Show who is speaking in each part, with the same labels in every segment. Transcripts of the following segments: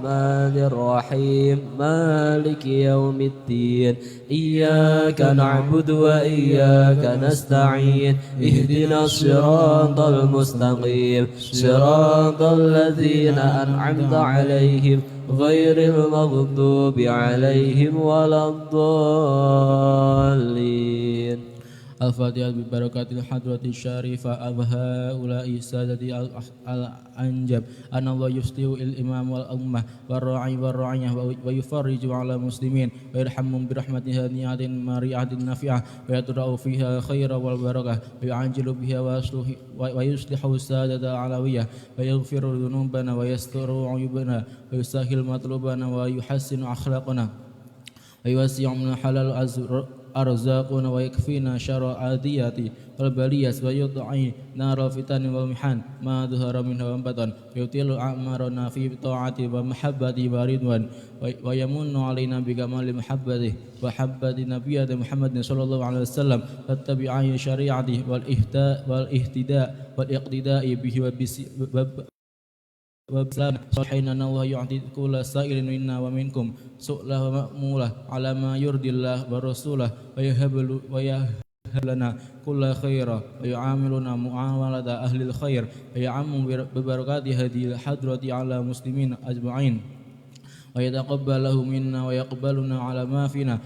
Speaker 1: الرحمن الرحيم مالك يوم الدين إياك نعبد وإياك نستعين اهدنا الصراط المستقيم صراط الذين أنعمت عليهم غير المغضوب عليهم ولا الضالين.
Speaker 2: الفاتحة ببركات الحضرة الشريفة هؤلاء السادة الأنجب أن الله يصلح الإمام والأمة والراعي والراعية ويفرج على المسلمين ويرحمهم برحمة هنيئة مريئة نافعة ويدرأ فيها الخير والبركة ويعجل بها ويصلح السادة العلوية ويغفر ذنوبنا ويستر عيوبنا ويسهل مطلوبنا ويحسن أخلاقنا ويوسع من حلال أرزاقنا ويكفينا شر العاديات والبلية ويطعي نار الفتن والمحن ما ظهر منها وما بطن ويطيل أعمارنا في طاعة ومحبة ورضوان ويمن علينا بكمال محبته وحبة نبينا محمد صلى الله عليه وسلم واتباع شريعته والاهتداء والاقتداء به وبسلام صالحين أن الله يعطي كل سائل منا ومنكم سؤله ومأموله على ما يرضي الله ورسوله ويهب لنا كل خير ويعاملنا معاملة أهل الخير ويعم ببركات هذه الحضرة على المسلمين أجمعين ويتقبله منا ويقبلنا على ما فينا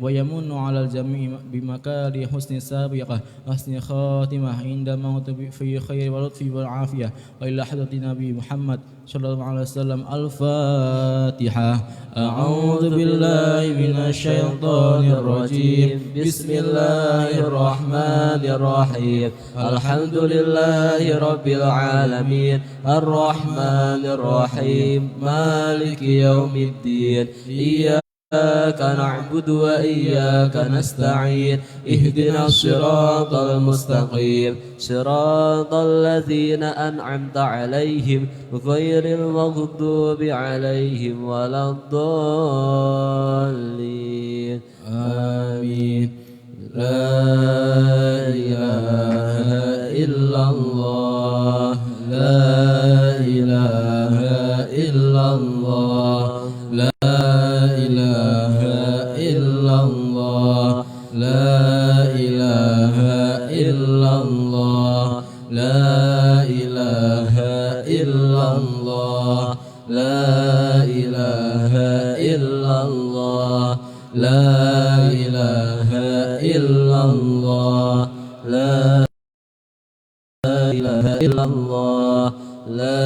Speaker 2: ويمن على الجميع بمكارم حسن سابقة حسن خاتمة عند موت في خير ولطف والعافية وإلى حضرة النبي محمد صلى الله عليه وسلم. الفاتحة. أعوذ بالله من الشيطان الرجيم بسم الله الرحمن الرحيم الحمد لله رب العالمين الرحمن الرحيم مالك يوم الدين إياك نعبد وإياك نستعين اهدنا الصراط المستقيم صراط الذين أنعمت عليهم غير المغضوب عليهم ولا الضالين آمين. لا إله إلا الله لا إله إلا الله لا إله إلا الله لا إله إلا الله لا إله إلا الله لا إله إلا الله لا إله إلا الله لا إله إلا الله لا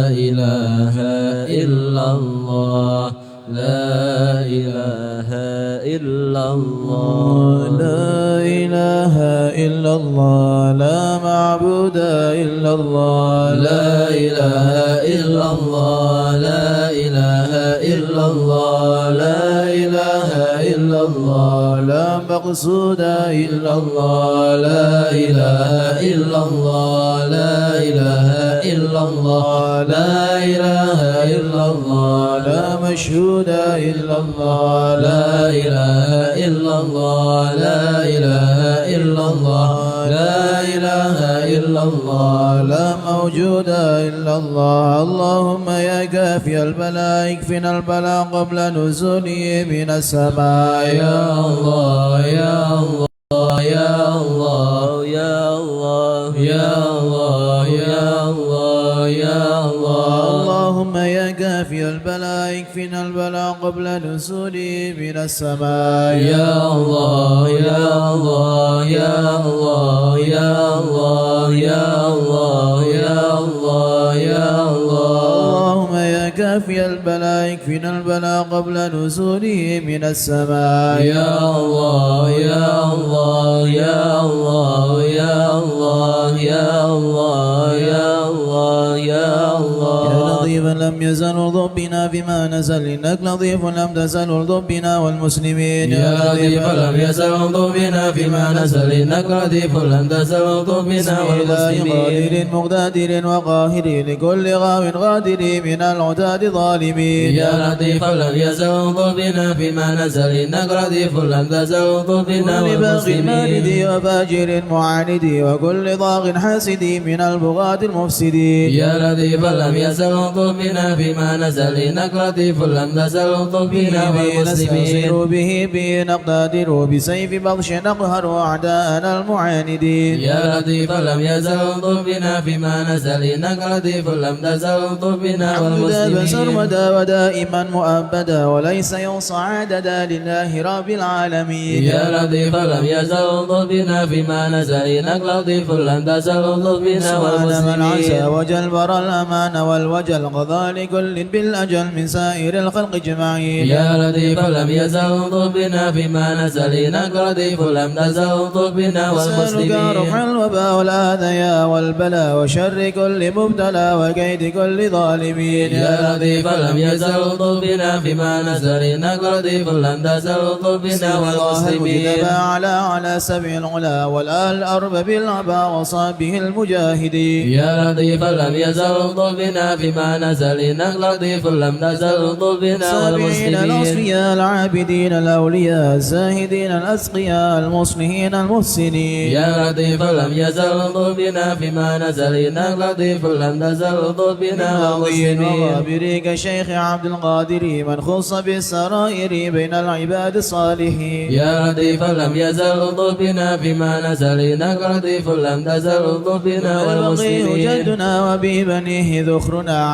Speaker 2: إله إلا الله لا إله إلا الله
Speaker 3: لا إله إلا الله لا معبود إلا الله
Speaker 1: لا إله إلا الله لا إله إلا الله لا إله إلا الله
Speaker 3: لا مقصود إلا الله
Speaker 1: لا إله إلا الله لا إله إلا الله لا إله إلا الله
Speaker 3: لا مشهود إلا الله
Speaker 1: لا إله إلا الله لا إله إلا الله لا إله إلا الله
Speaker 3: لا موجود إلا الله. اللهم يا كافي البلاء اكفنا البلاء قبل نزوله من السماء.
Speaker 1: يا الله يا الله يا الله يا الله يا الله يا الله يا الله.
Speaker 3: اللهم يا كافي البلاء اكفنا البلاء قبل نزوله من السماء.
Speaker 1: يا الله يا الله يا الله يا الله يا الله يا الله يا الله.
Speaker 3: اللهم يا كافي البلاء اكفنا البلاء قبل نزوله من السماء.
Speaker 1: يا الله يا الله يا الله يا الله يا الله يا الله يا الله.
Speaker 3: يا لطيفا لم يزل ارض بنا بما نزل إنك لطيف لم تزل ارض بنا والمسلمين.
Speaker 1: يا لطيفا لم يزل ارض بنا فيما نزل إنك لطيف لم تزل ارض بنا والمسلمين.
Speaker 3: قادر مقتدر وقاهر لكل غاو غادر من العتاد ظالمين.
Speaker 1: يا لطيفا لم يزل ارض بنا فيما نزل إنك لطيف لم تزل ارض بنا
Speaker 3: والمسلمين. مارد
Speaker 1: والمسلمين.
Speaker 3: وفاجر معاند وكل ضاغ حاسد من البغاة المفسدين.
Speaker 1: يا لطيفا لم يزل الطف بنا فيما نزل إنك لطيف لم تزل الطف بنا والمسلمين
Speaker 3: به نقتدر بسيف بطش نقهر أعداءنا المعاندين
Speaker 1: يا لطيف لم يزل الطف بنا فيما نزل إنك لطيف لم تزل الطف بنا والمسلمين
Speaker 3: سرمدا ودائما مؤبدا وليس يوصى عددا لله رب العالمين
Speaker 1: يا لطيف لم يزل الطف بنا فيما نزل إنك لطيف لم تزل الطف بنا
Speaker 3: والمسلمين عسى
Speaker 1: والمسلمين
Speaker 3: وجلبر الأمان والوجل قضى لكل بالأجل من سائر الخلق اجمعين
Speaker 1: يا لطيف لم يزل الطف بنا فيما نزل إنك لطيف لم تزل الطف بنا
Speaker 3: نسألك
Speaker 1: والمسلمين
Speaker 3: رفع الوباء والآذى والبلاء وشر كل مبتلى وكيد كل ظالمين
Speaker 1: يا لطيف لم يزل الطف بنا فيما نزل إنك لطيف لم تزل الطف بنا والمسلمين
Speaker 3: على سبع العلا والآل أرب بالعبا وصابه المجاهدين
Speaker 1: يا لطيف لم يزل الطف بنا فيما نزل إنك لطيف لم تزل الطف بنا
Speaker 3: سابعين
Speaker 1: والمسلمين
Speaker 3: الأصفياء العابدين الأولياء الزاهدين الأسقياء المصلحين المحسنين
Speaker 1: يا لطيف لم يزل الطف بنا فيما نزل إنك لطيف لم تزل الطف بنا والمسلمين
Speaker 3: وبريك شيخ عبد القادر من خص بالسرائر بين العباد الصالحين
Speaker 1: يا لطيف لم يزل الطف بنا فيما نزل إنك لطيف لم تزل الطف بنا
Speaker 3: البقي
Speaker 1: والمسلمين
Speaker 3: جدنا وببنيه ذخرنا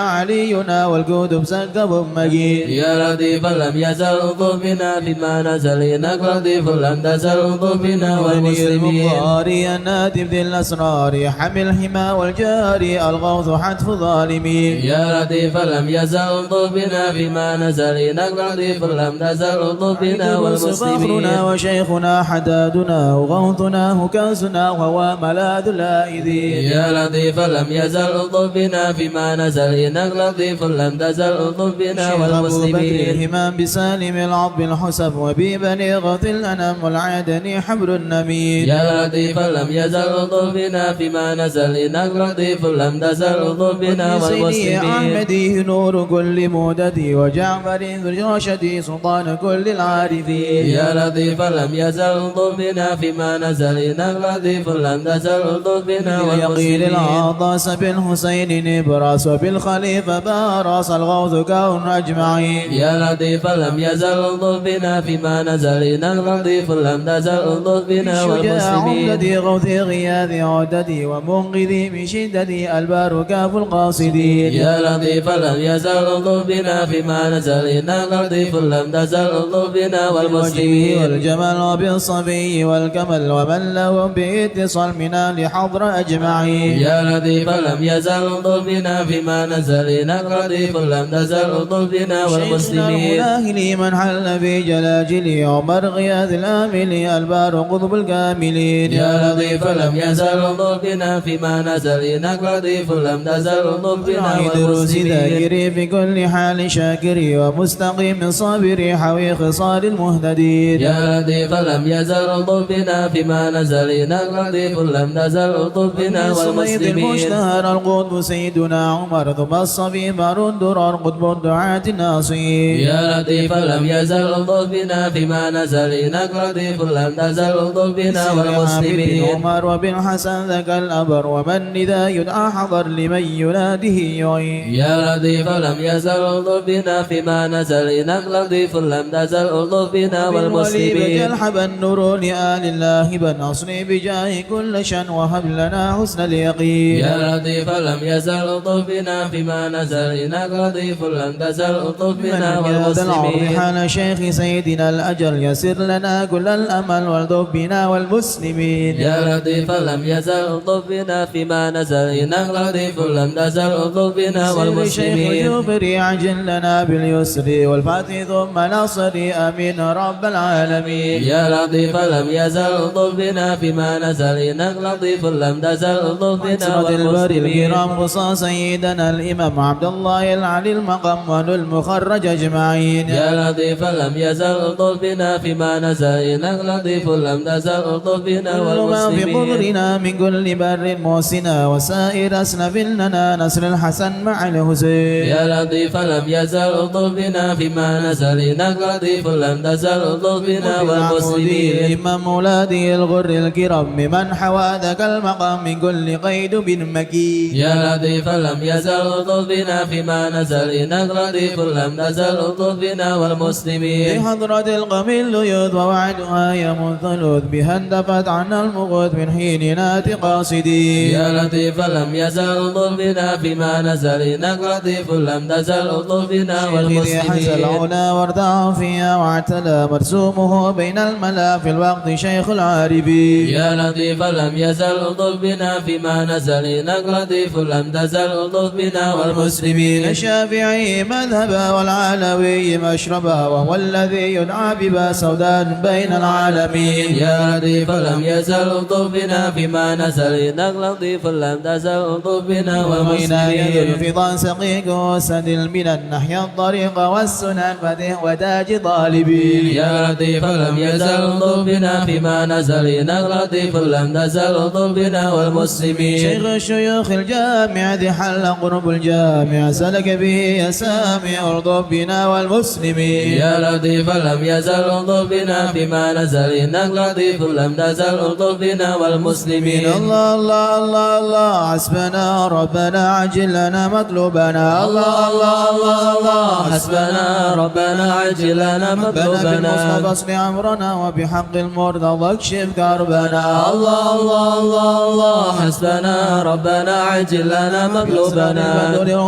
Speaker 3: علينا والقدب سقب مجيد
Speaker 1: يا لطيف لم يزل الطف بنا فيما نزل إنك لطيف لم تزل الطف بنا والمسلمين
Speaker 3: المقاري النادب ذي الأسرار حمل الحمى والجاري الغوث حتف ظالمين
Speaker 1: يا لطيف لم يزل الطف بنا فيما نزل إنك لطيف لم تزل الطف بنا والمسلمين
Speaker 3: صبرنا وشيخنا حدادنا وغوثنا هكازنا وهو ملاذ الائذين
Speaker 1: يا لطيف لم يزل الطف بنا فيما نزل إنك لطيف لم تزل الطف بنا والمسلمين
Speaker 3: الهمام بسالم العضب الحسب وببني غث الأنام والعادني حبر النميل
Speaker 1: يا لطيف لم يزل الطف بنا فيما نزل إنك لطيف لم تزل الطف بنا
Speaker 3: سيدي
Speaker 1: والمسلمين
Speaker 3: أحمدي نور كل موددي وجعفر ذو رشدي سلطان كل العارفين
Speaker 1: يا لطيف لم يزل الطف بنا فيما نزل إنك لطيف لم تزل الطف بنا
Speaker 3: يقيل
Speaker 1: والمسلمين
Speaker 3: العطاس بالحسين نبراس وبالخليفة باراس الغوث كون أجمعين
Speaker 1: يا لطيف لم يزل الطف بنا فيما نزل إنك لطيف لم تزل الطف بنا
Speaker 3: شجاع
Speaker 1: والمسلمين
Speaker 3: عمدتي غوثي غياثي عدتي ومنقذي من شدتي البار كاف القاصدين
Speaker 1: يا لطيف لم يزل الطف بنا فيما نزل إنك لطيف لم تزل الطف بنا والمسلمين
Speaker 3: والجمال وبالصبي والكمل ومن له باتصال منا لحضر أجمعين
Speaker 1: يا لطيف لم يزل الطف بنا فيما نزل إنك لطيف لم تزل الطف بنا والمسلمين
Speaker 3: الهي من حل في جلاجلي عمر غياث الآمل البار قطب الكاملين
Speaker 1: يا لطيف لم يزل الطف بنا فيما نزل إنك لطيف لم تزل الطف بنا
Speaker 3: عيد روسي
Speaker 1: والمسلمين
Speaker 3: ذاكري في كل حال شاكري ومستقيم صابري حوي خصال المهتدين
Speaker 1: يا لطيف لم يزل الطف بنا فيما نزل إنك لطيف لم تزل الطف بنا
Speaker 3: صميد
Speaker 1: والمسلمين
Speaker 3: المشتهر القطب سيدنا عمر ثم الصبي مر الدرر قطب الدعاة الناصين
Speaker 1: يا لطيف لم يزل الطف بنا فيما نزل إنك لطيف لم تزل الطف بنا والمسلمين
Speaker 3: عمر وبن حسن ذاك الأبر ومن إذا يدعى حضر لمن يناده يعين
Speaker 1: يا لطيف لم يزل الطف بنا فيما نزل إنك لطيف لم تزل الطف بنا والمسلمين
Speaker 3: الحب النور لآل الله بن أصني بجاه كل شن وهب لنا حسن اليقين
Speaker 1: يا لطيف لم يزل الطف بنا فيما نزل إنك لطيف لم تزل الطف بنا
Speaker 3: من هذا العرض
Speaker 1: والمسلمين
Speaker 3: حال شيخ سيدنا الأجل يسر لنا كل الأمل والذب بنا والمسلمين
Speaker 1: يا لطيف لم يزل الطف بنا فيما نزل إنك لطيف لم تزل الطف بنا
Speaker 3: شيخ
Speaker 1: والمسلمين
Speaker 3: جبري عجل لنا باليسر والفتح ثم نصر آمين رب العالمين
Speaker 1: يا لطيف لم يزل الطف بنا فيما نزل إنك لطيف لم تزل الطف بنا
Speaker 3: عصرة البر
Speaker 1: والمسلمين
Speaker 3: الكرام خصى سيدنا الإمام عبد الله العلي المقام والمخرج أجمعين
Speaker 1: يا لطيف لم يزل الطف بنا فيما نزل إنك لطيف لم تزل الطف بنا
Speaker 3: كل ما في
Speaker 1: والمسلمين
Speaker 3: قدرنا من كل بر موسنا وسائر أسنف لنا نسر الحسن مع الحسين
Speaker 1: يا لطيف لم يزل الطف بنا فيما نزل إنك لطيف لم تزل الطف بنا والمسلمين
Speaker 3: إمام مولادي الغر الكرام من حوى ذاك المقام من كل قيد بن مكي
Speaker 1: يا لطيفا لم يزل الطف بنا فيما نزل إنك لطيف لم نزل الطف بنا والمسلمين
Speaker 3: بحضرة القمي الليوث ووعدها يمن ثلث بها اندفت عنا المغوث من حين نات قاصدين
Speaker 1: يا لطيفا لم يزل الطف بنا فيما نزل إنك لطيف لم نزل الطف بنا
Speaker 3: إذ حز
Speaker 1: والمسلمين
Speaker 3: العلا وارتع فيها واعتلى مرسومه بين الملا في الوقت شيخ العارفين
Speaker 1: يا لطيفا لم يزل الطف بنا فيما نزل إنك لطيف لم تزل الطف بنا والمسلمين
Speaker 3: الشافعي مذهبا والعلوي مشربا وهو الذي يدعى ببا سودان بين العالمين
Speaker 1: يا لطيفا لم يزل الطف بنا فيما نزل إنك لطيف لم تزل الطف بنا
Speaker 3: ومنا يد
Speaker 1: والمسلمين
Speaker 3: الفضان سقيق سدل من النحيا الطريق والسنن فتح وتاج طالبين
Speaker 1: يا لطيفا لم يزل الطف بنا فيما نزل إنك لطيف لم تزل الطف بنا والمسلمين
Speaker 3: شيخ الشيوخ الجامع ذي حل قرب الجامع سلك به يسامع ارض بنا والمسلمين
Speaker 1: يا لطيفا لم يزل الطف بنا فيما نزل إنك لطيف لم تزل الطف بنا والمسلمين
Speaker 3: الله الله الله الله حسبنا ربنا عجل لنا مطلوبنا الله الله الله الله
Speaker 1: حسبنا ربنا عجل لنا
Speaker 3: ربنا
Speaker 1: مطلوبنا
Speaker 3: بالمصطفى اصلح امرنا وبحق المرتضى اكشف كربنا
Speaker 1: الله الله الله الله حسبنا ربنا عجل لنا مطلوبنا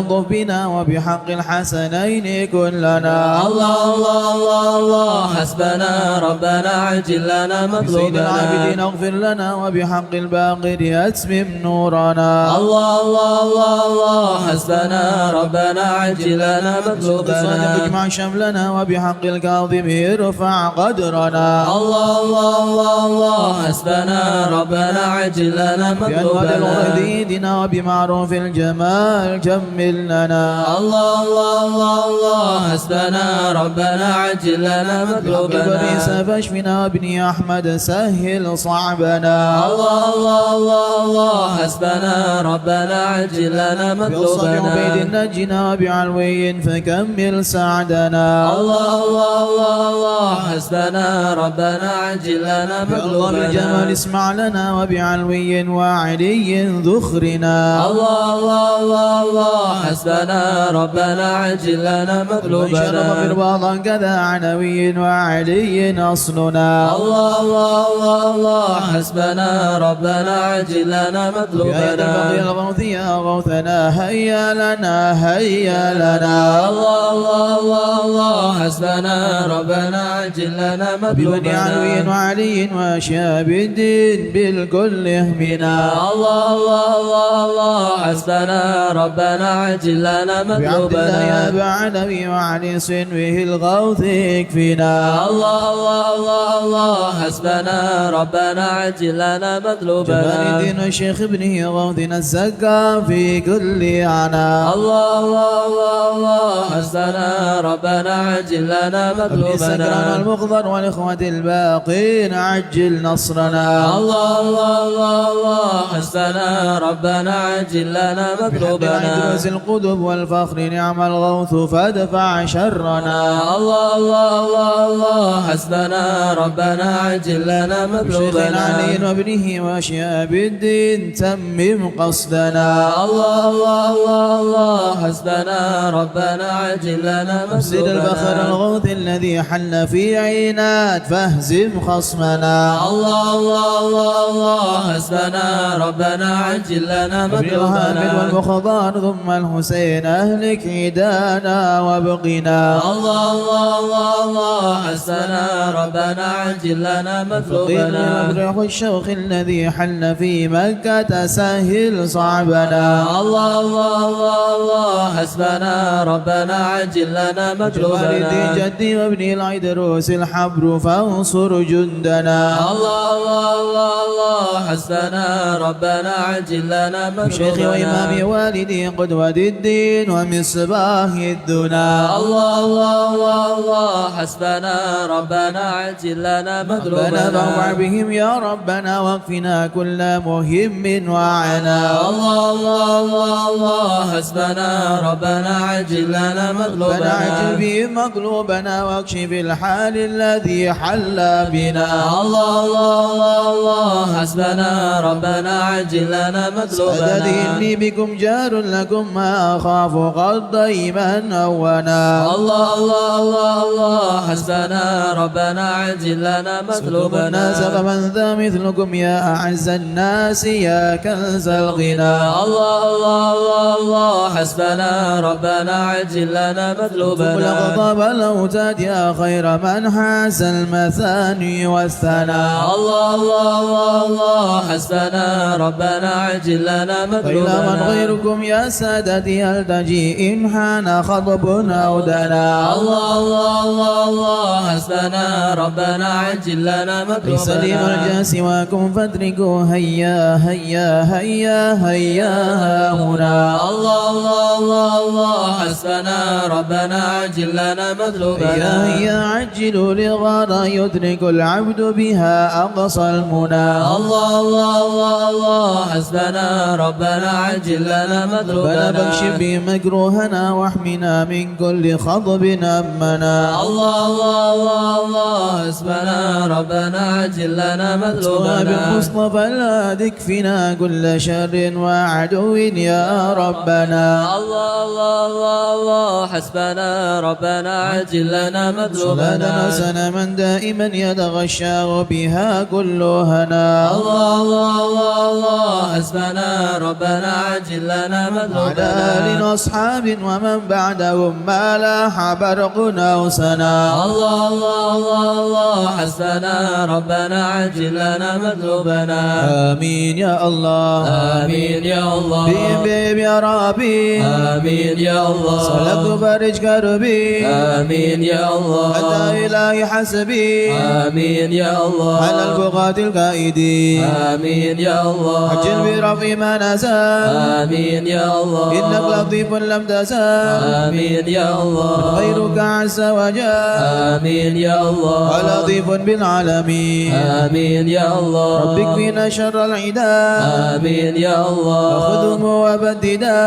Speaker 3: انظف بنا وبحق الحسنين كلنا
Speaker 1: الله الله الله الله حسبنا ربنا عجل لنا
Speaker 3: سيد
Speaker 1: مطلوبنا
Speaker 3: العابدين اغفر لنا وبحق الباقر اتمم نورنا
Speaker 1: الله الله الله الله حسبنا ربنا عجل لنا
Speaker 3: الصادق
Speaker 1: مطلوبنا
Speaker 3: اجمع شملنا وبحق الكاظم ارفع قدرنا
Speaker 1: الله الله الله الله حسبنا ربنا عجل لنا
Speaker 3: بأنوار
Speaker 1: مطلوبنا
Speaker 3: الغديدنا وبمعروف الجمال جمل لنا
Speaker 1: الله الله الله الله حسبنا ربنا عجل لنا
Speaker 3: بحق
Speaker 1: مطلوبنا
Speaker 3: بني فاشفنا وابني أحمد سهل صعبنا
Speaker 1: الله الله الله الله حسبنا ربنا عجل لنا
Speaker 3: بالصبر عبيد
Speaker 1: مطلوبنا
Speaker 3: نجنا وبعلوي فكمل سعدنا
Speaker 1: الله الله الله الله حسبنا ربنا عجل لنا
Speaker 3: بالله بالجمال
Speaker 1: مطلوبنا
Speaker 3: اسمع لنا وبعلوي وعلي ذخرنا
Speaker 1: الله الله الله الله حسبنا ربنا عجل لنا
Speaker 3: وإن شرف
Speaker 1: مطلوبنا
Speaker 3: مرباضا كذا عنوي وعلي أصلنا
Speaker 1: الله الله الله الله حسبنا ربنا عجل لنا
Speaker 3: يا
Speaker 1: مطلوبنا
Speaker 3: البقي الغوث يا غوثنا هيا لنا هيا لنا
Speaker 1: الله الله الله الله حسبنا ربنا عجل لنا
Speaker 3: ببني علوي
Speaker 1: مطلوبنا
Speaker 3: وعلي وشاب الدين بالكل اهمنا
Speaker 1: الله الله الله الله حسبنا ربنا عجل لنا
Speaker 3: بعبد الله يا
Speaker 1: مطلوبنا
Speaker 3: أبا علوي وعلي صنوه الغوث يكفينا
Speaker 1: الله الله الله الله حسبنا ربنا عجل لنا
Speaker 3: جمال
Speaker 1: مطلوبنا
Speaker 3: الدين الشيخ ابنه غوثنا الزكا في كل عنا
Speaker 1: الله الله الله الله حسبنا ربنا عجل لنا
Speaker 3: ابن السكران
Speaker 1: مطلوبنا
Speaker 3: المخضر والإخوة الباقين عجل نصرنا
Speaker 1: الله الله الله الله حسبنا ربنا عجل لنا مطلوبنا
Speaker 3: بعدوز القدب والفخر نعم الغوث فادفع شرنا
Speaker 1: الله الله الله الله حسبنا ربنا عجل لنا
Speaker 3: شيخ علي
Speaker 1: مطلوبنا
Speaker 3: وابنه وشياب الدين تمم قصدنا
Speaker 1: الله الله الله الله حسبنا ربنا عجل لنا
Speaker 3: افسد البخر
Speaker 1: مطلوبنا
Speaker 3: الغوث الذي حل في عينات فاهزم خصمنا
Speaker 1: الله الله الله الله حسبنا ربنا عجل لنا
Speaker 3: ابن الهامد
Speaker 1: مطلوبنا
Speaker 3: والمخضار ثم الحسين اهلك عيدانا وابقنا
Speaker 1: الله الله الله الله حسبنا ربنا عجل لنا
Speaker 3: فقير
Speaker 1: مطلوبنا
Speaker 3: الروح الشوخ الذي حل في مكة سهل صعبنا
Speaker 1: الله الله الله الله حسبنا ربنا عجل لنا
Speaker 3: والدي
Speaker 1: مطلوبنا
Speaker 3: جدي وابني العيدروس الحبر فانصر جندنا
Speaker 1: الله الله الله الله حسبنا ربنا عجل لنا
Speaker 3: شيخي وإمامي
Speaker 1: مطلوبنا
Speaker 3: والدي قدوة الدين ومصباح الدنا
Speaker 1: الله الله الله الله حسبنا ربنا عجل لنا
Speaker 3: ربنا
Speaker 1: مطلوبنا
Speaker 3: فاوع بهم يا ربنا واكفنا كل مهم وعنا
Speaker 1: الله الله الله الله حسبنا ربنا عجل لنا
Speaker 3: ربنا عجل
Speaker 1: مطلوبنا
Speaker 3: بهم مطلوب قلوبنا واكشف الحال الذي حل بنا.
Speaker 1: الله الله الله الله حسبنا ربنا عجل لنا مطلوبنا.
Speaker 3: سدد إني بكم جار لكم ما أخاف قد دائما أونا.
Speaker 1: الله الله الله الله حسبنا ربنا عجل لنا مطلوبنا.
Speaker 3: الناس فمن ذا مثلكم يا أعز الناس يا كنز الغنى.
Speaker 1: الله الله الله الله حسبنا ربنا عجل لنا مطلوبنا.
Speaker 3: الأقطاب الأوتاد يا خير من حاز المثاني والثناء.
Speaker 1: الله الله الله الله حسبنا ربنا عجل لنا مطلوبنا.
Speaker 3: إلى من غيركم يا سادتي هل تجي إن حان خطب أو دنا.
Speaker 1: الله الله الله الله حسبنا ربنا عجل لنا
Speaker 3: ليس لي
Speaker 1: مطلوبنا.
Speaker 3: مرجى سواكم فادركوا هيا هيا هيا هيا هنا.
Speaker 1: الله الله الله الله حسبنا ربنا عجل لنا
Speaker 3: هيا
Speaker 1: مطلوبنا.
Speaker 3: هيا عجلوا لغانا يدرك العبد بها أقصى المنى.
Speaker 1: الله الله الله الله حسبنا ربنا عجل لنا
Speaker 3: ربنا
Speaker 1: مطلوبنا.
Speaker 3: فاكشف به مكروهنا واحمنا من كل خضب أمنا.
Speaker 1: الله الله الله الله حسبنا ربنا عجل لنا مطلوبنا.
Speaker 3: بالمصطفى لا تكفنا كل شر وعدو يا ربنا.
Speaker 1: الله الله الله الله حسبنا ربنا عجل لنا
Speaker 3: صلاة
Speaker 1: مطلوبنا.
Speaker 3: سلاما دائما يتغشى بها كل هنا.
Speaker 1: الله الله الله الله حسبنا ربنا عجل لنا
Speaker 3: على
Speaker 1: مطلوبنا.
Speaker 3: آل أصحاب ومن بعدهم ما لاح برقنا وسنا.
Speaker 1: الله الله الله الله حسبنا ربنا عجل لنا مطلوبنا.
Speaker 3: آمين يا الله.
Speaker 1: آمين يا الله.
Speaker 3: بيب يا ربي.
Speaker 1: آمين يا الله.
Speaker 3: صلت فرج كربي.
Speaker 1: آمين يا الله.
Speaker 3: أنت إلهي حسبي.
Speaker 1: آمين يا الله.
Speaker 3: على البغاة الكائدين.
Speaker 1: آمين يا الله.
Speaker 3: عجل برفع ما نزل.
Speaker 1: آمين يا الله.
Speaker 3: إنك لطيف لم تزل.
Speaker 1: آمين يا الله.
Speaker 3: غيرك عز وجل.
Speaker 1: آمين يا الله.
Speaker 3: ولطيف بالعالمين.
Speaker 1: آمين يا الله.
Speaker 3: رب اكفنا شر العداء.
Speaker 1: آمين يا الله.
Speaker 3: وخذهم وبددا.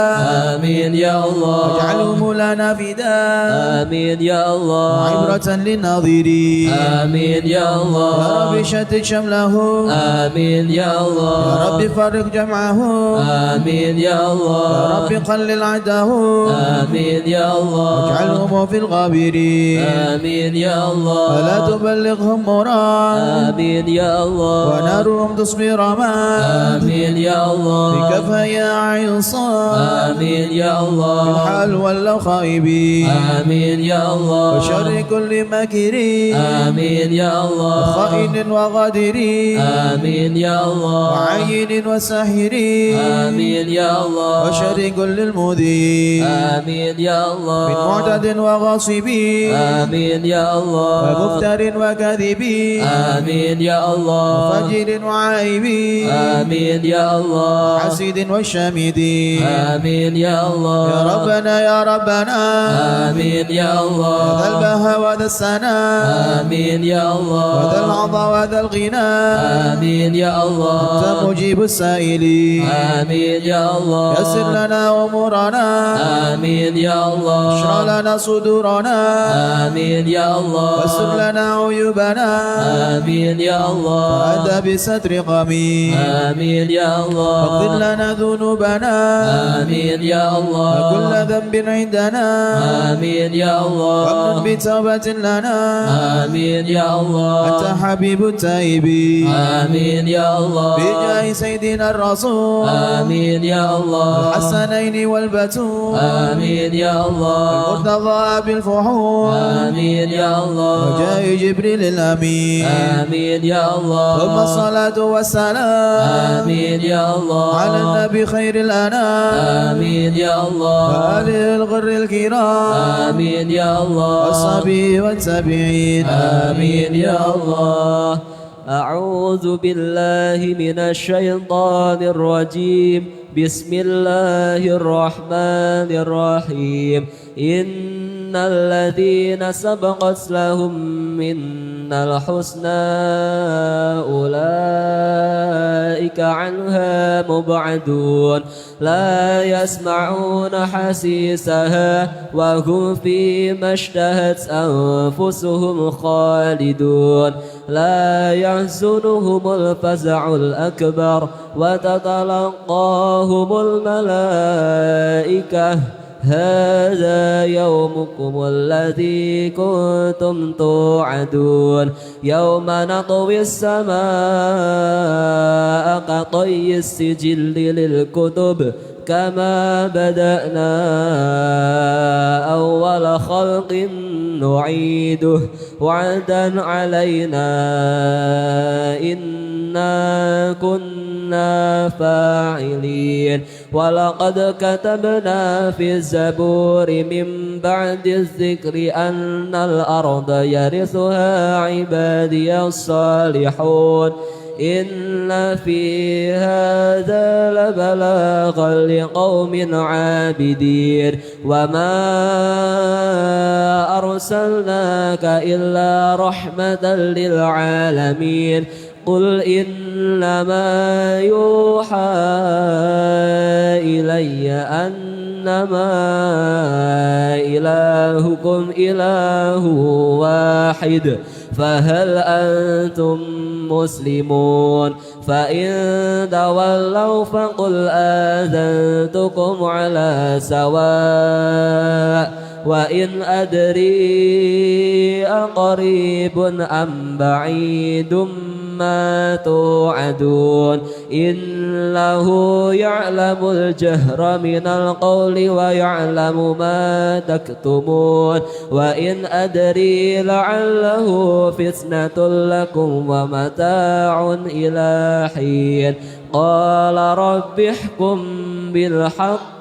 Speaker 1: آمين يا الله.
Speaker 3: واجعلهم لنا فداء.
Speaker 1: آمين يا الله.
Speaker 3: عبرة للناظرين.
Speaker 1: آمين يا الله.
Speaker 3: يا رب شتت شملهم.
Speaker 1: آمين يا الله.
Speaker 3: يا رب فرق جمعهم.
Speaker 1: آمين يا الله.
Speaker 3: يا رب قلل عدهم.
Speaker 1: آمين يا الله.
Speaker 3: واجعلهم في الغابرين.
Speaker 1: آمين يا الله.
Speaker 3: ولا تبلغهم مراد.
Speaker 1: آمين يا الله.
Speaker 3: ونارهم تصفي رماد.
Speaker 1: آمين يا الله.
Speaker 3: بكفى يا عصام.
Speaker 1: آمين يا الله.
Speaker 3: بالحال ولو خائبين.
Speaker 1: آمين يا الله.
Speaker 3: وشر كل مكرين.
Speaker 1: آمين يا الله.
Speaker 3: خائن وغادرين.
Speaker 1: آمين يا الله.
Speaker 3: وعين وساحرين.
Speaker 1: آمين يا الله.
Speaker 3: وشر كل المذين.
Speaker 1: آمين يا الله.
Speaker 3: من معتد وغاصبين.
Speaker 1: آمين يا الله.
Speaker 3: ومفتر وكاذبين.
Speaker 1: آمين يا الله.
Speaker 3: وفجر وعائبين.
Speaker 1: آمين يا الله.
Speaker 3: حسد والشامدين.
Speaker 1: آمين يا الله.
Speaker 3: يا ربنا يا ربنا.
Speaker 1: آمين يا الله.
Speaker 3: ذا البهاء وذا الثناء.
Speaker 1: آمين يا الله.
Speaker 3: وذا العطاء وذا الغنى.
Speaker 1: آمين يا الله.
Speaker 3: أنت مجيب السائلين.
Speaker 1: آمين يا الله.
Speaker 3: يسر لنا أمورنا.
Speaker 1: آمين يا الله.
Speaker 3: اشرح لنا صدورنا.
Speaker 1: آمين يا الله.
Speaker 3: واستر لنا عيوبنا.
Speaker 1: آمين يا الله.
Speaker 3: وأنت بستر قمي.
Speaker 1: آمين يا الله.
Speaker 3: واغفر لنا ذنوبنا.
Speaker 1: آمين يا الله.
Speaker 3: وكل ذنب عندنا.
Speaker 1: آمين يا الله.
Speaker 3: وامن بتوبة لنا.
Speaker 1: آمين يا الله.
Speaker 3: أنت حبيب التائبين.
Speaker 1: آمين يا الله.
Speaker 3: بجاه سيدنا الرسول.
Speaker 1: آمين يا الله.
Speaker 3: الحسنين والبتول.
Speaker 1: آمين يا الله.
Speaker 3: المرتضى بالفحول.
Speaker 1: آمين يا الله.
Speaker 3: وجاه جبريل الأمين.
Speaker 1: آمين يا الله.
Speaker 3: ثم الصلاة والسلام.
Speaker 1: آمين يا الله.
Speaker 3: على النبي خير الأنام.
Speaker 1: آمين يا الله.
Speaker 3: وآله الغر الكرام.
Speaker 1: آمين يا الله.
Speaker 3: والصبي والتابعين.
Speaker 1: آمين يا الله. أعوذ بالله من الشيطان الرجيم. بسم الله الرحمن الرحيم. إن الذين سبقت لهم من الحسنى أولئك عنها مبعدون لا يسمعون حسيسها وهم فيما اشتهت أنفسهم خالدون لا يحزنهم الفزع الأكبر وتتلقاهم الملائكة هذا يومكم الذي كنتم توعدون يوم نطوي السماء كطي السجل للكتب كما بدأنا أول خلق نعيده وعدا علينا إنا كنا فاعلين ولقد كتبنا في الزبور من بعد الذكر أن الأرض يرثها عبادي الصالحون إن في هذا لبلاغا لقوم عابدين وما أرسلناك إلا رحمة للعالمين قل إنما يوحى إلي أنما إلهكم إله واحد فهل أنتم مسلمون فإن تولوا فقل آذنتكم على سواء وإن أدري أقريب أم بعيد ما توعدون إنه يعلم الجهر من القول ويعلم ما تكتمون وإن أدري لعله فتنة لكم ومتاع إلى حين قال رب احكم بالحق